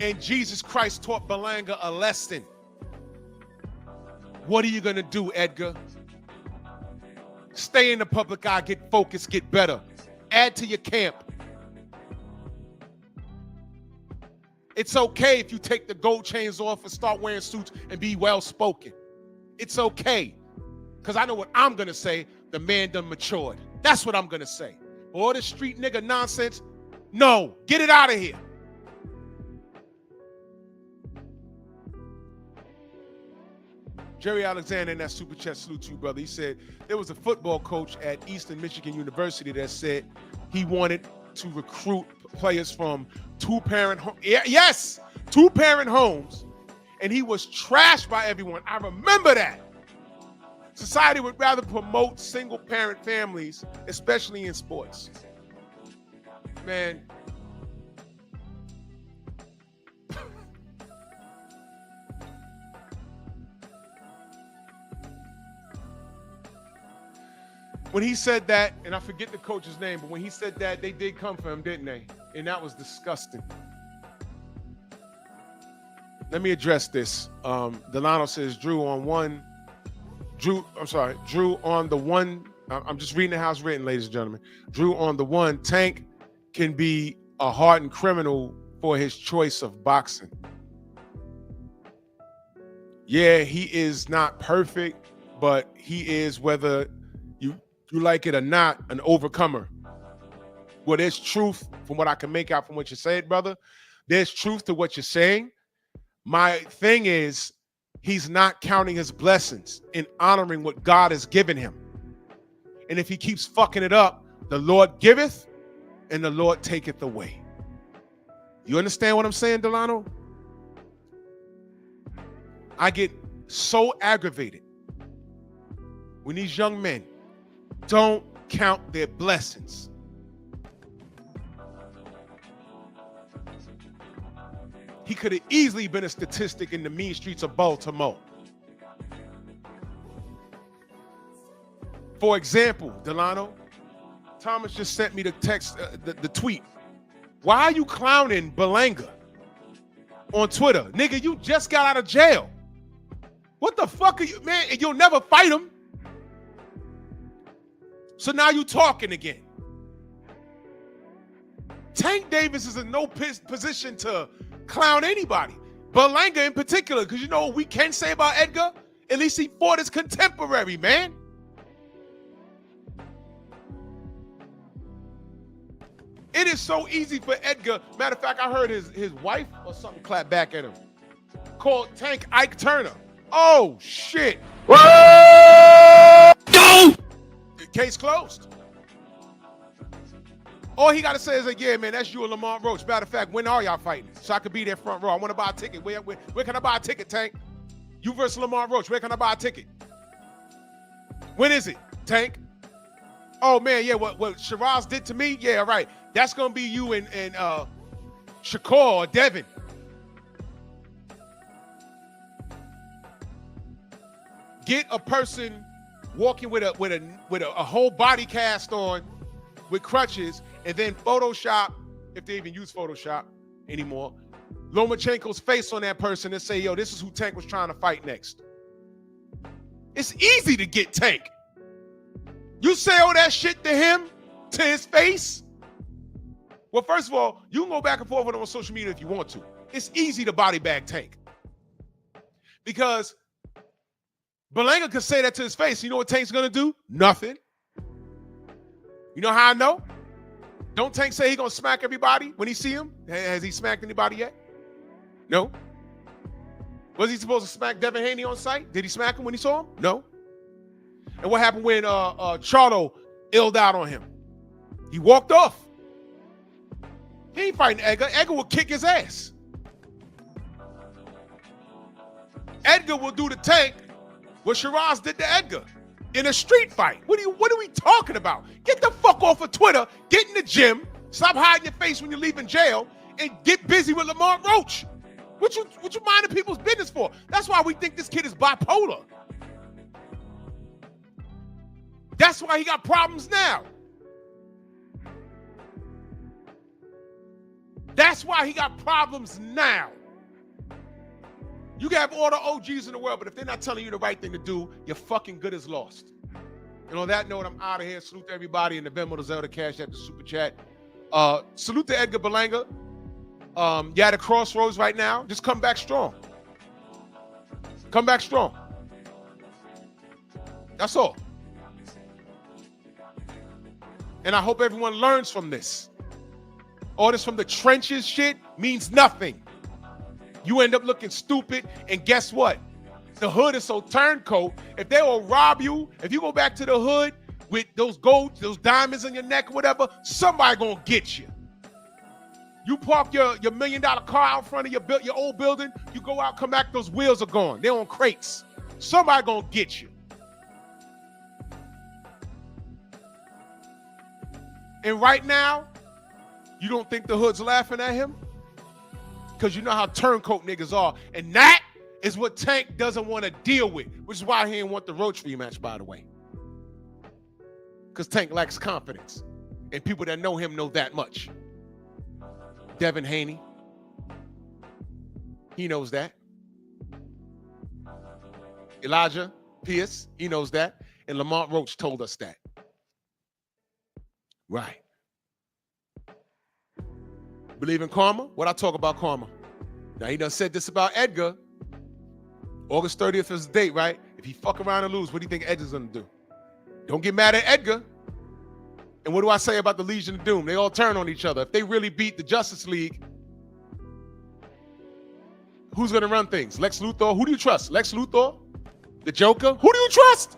And Jesus Christ taught Berlanga a lesson. What are you going to do, Edgar? Stay in the public eye, get focused, get better. Add to your camp. It's okay if you take the gold chains off and start wearing suits and be well-spoken. It's okay. Because I know what I'm going to say. The man done matured. That's what I'm going to say. All this street nigga nonsense, no. Get it out of here. Jerry Alexander in that super chat, salute to you, brother. He said there was a football coach at Eastern Michigan University that said he wanted to recruit players from two-parent homes. Yes, two-parent homes. And he was trashed by everyone. I remember that. Society would rather promote single-parent families, especially in sports. Man. When he said that, and I forget the coach's name, but when he said that, they did come for him, didn't they? And that was disgusting. Let me address this. Delano says Drew on the one. I'm just reading the house written, ladies and gentlemen. Drew on the one. Tank can be a hardened criminal for his choice of boxing. Yeah, he is not perfect, but he is, whether you like it or not, an overcomer. Well, there's truth from what I can make out from what you said, brother. There's truth to what you're saying. My thing is, he's not counting his blessings and honoring what God has given him. And if he keeps fucking it up, the Lord giveth and the Lord taketh away. You understand what I'm saying, Delano? I get so aggravated when these young men don't count their blessings. He could have easily been a statistic in the mean streets of Baltimore. For example, Delano, Thomas just sent me the text, the tweet. Why are you clowning Berlanga on Twitter? Nigga, you just got out of jail. What the fuck are you, man? And you'll never fight him. So now you talking again. Tank Davis is in no position to clown anybody. Berlanga in particular, because you know what we can say about Edgar? At least he fought his contemporary, man. It is so easy for Edgar. Matter of fact, I heard his wife or something clap back at him. Called Tank Ike Turner. Oh, shit. Whoa! Go! Case closed. All he got to say is like, yeah, man, that's you and Lamont Roach. Matter of fact, when are y'all fighting? So I could be there front row. I want to buy a ticket. Where can I buy a ticket, Tank? You versus Lamont Roach. Where can I buy a ticket? When is it, Tank? Oh, man, yeah, what Shiraz did to me? Yeah, right. That's going to be you and Shakur or Devin. Get a person walking with a whole body cast on, with crutches, and then Photoshop, if they even use Photoshop anymore, Lomachenko's face on that person and say, yo, this is who Tank was trying to fight next. It's easy to get Tank. You say all that shit to him, to his face. Well, first of all, you can go back and forth with him on social media if you want to. It's easy to body bag Tank. Because Berlanga could say that to his face. You know what Tank's gonna do? Nothing. You know how I know? Don't Tank say he gonna smack everybody when he see him? Has he smacked anybody yet? No. Was he supposed to smack Devin Haney on sight? Did he smack him when he saw him? No. And what happened when Charlo illed out on him? He walked off. He ain't fighting Edgar. Edgar will kick his ass. Edgar will do to Tank what Shiraz did to Edgar in a street fight. What are we talking about? Get the fuck off of Twitter, get in the gym, stop hiding your face when you're leaving jail, and get busy with Lamont Roach. What you minding people's business for? That's why we think this kid is bipolar. That's why he got problems now. That's why he got problems now. You can have all the OGs in the world, but if they're not telling you the right thing to do, your fucking good is lost. And on that note, I'm out of here. Salute to everybody in the Venmo, the Zelda, Cash App, the Super Chat. Salute to Edgar Berlanga. You're at a crossroads right now. Just come back strong. Come back strong. That's all. And I hope everyone learns from this. All this from the trenches shit means nothing. You end up looking stupid, and guess what? The hood is so turncoat. If they will rob you, if you go back to the hood with those gold, those diamonds in your neck or whatever, somebody gonna get you. You park your $1 million car out front of your old building, you go out, come back, those wheels are gone. They're on crates. Somebody gonna get you. And right now, you don't think the hood's laughing at him? Because you know how turncoat niggas are. And that is what Tank doesn't want to deal with, which is why he didn't want the Roach rematch, by the way. Because Tank lacks confidence. And people that know him know that much. Devin Haney, he knows that. Elijah Pierce, he knows that. And Lamont Roach told us that. Right. Believe in karma? What I talk about karma? Now, he done said this about Edgar. August 30th is the date, right? If he fuck around and lose, what do you think Edgar's gonna do? Don't get mad at Edgar. And what do I say about the Legion of Doom? They all turn on each other. If they really beat the Justice League, who's gonna run things? Lex Luthor? Who do you trust? Lex Luthor? The Joker? Who do you trust?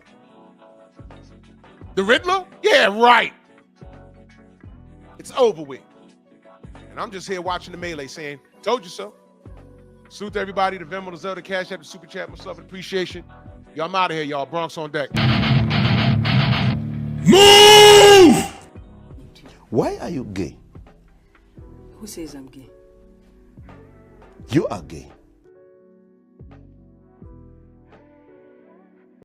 The Riddler? Yeah, right. It's over with. And I'm just here watching the melee saying, told you so. Salute to everybody, the Venmo, the Zelda, Cash App, the Super Chat, much love and appreciation. Y'all, I'm out of here, y'all. Bronx on deck. Move! Why are you gay? Who says I'm gay? You are gay.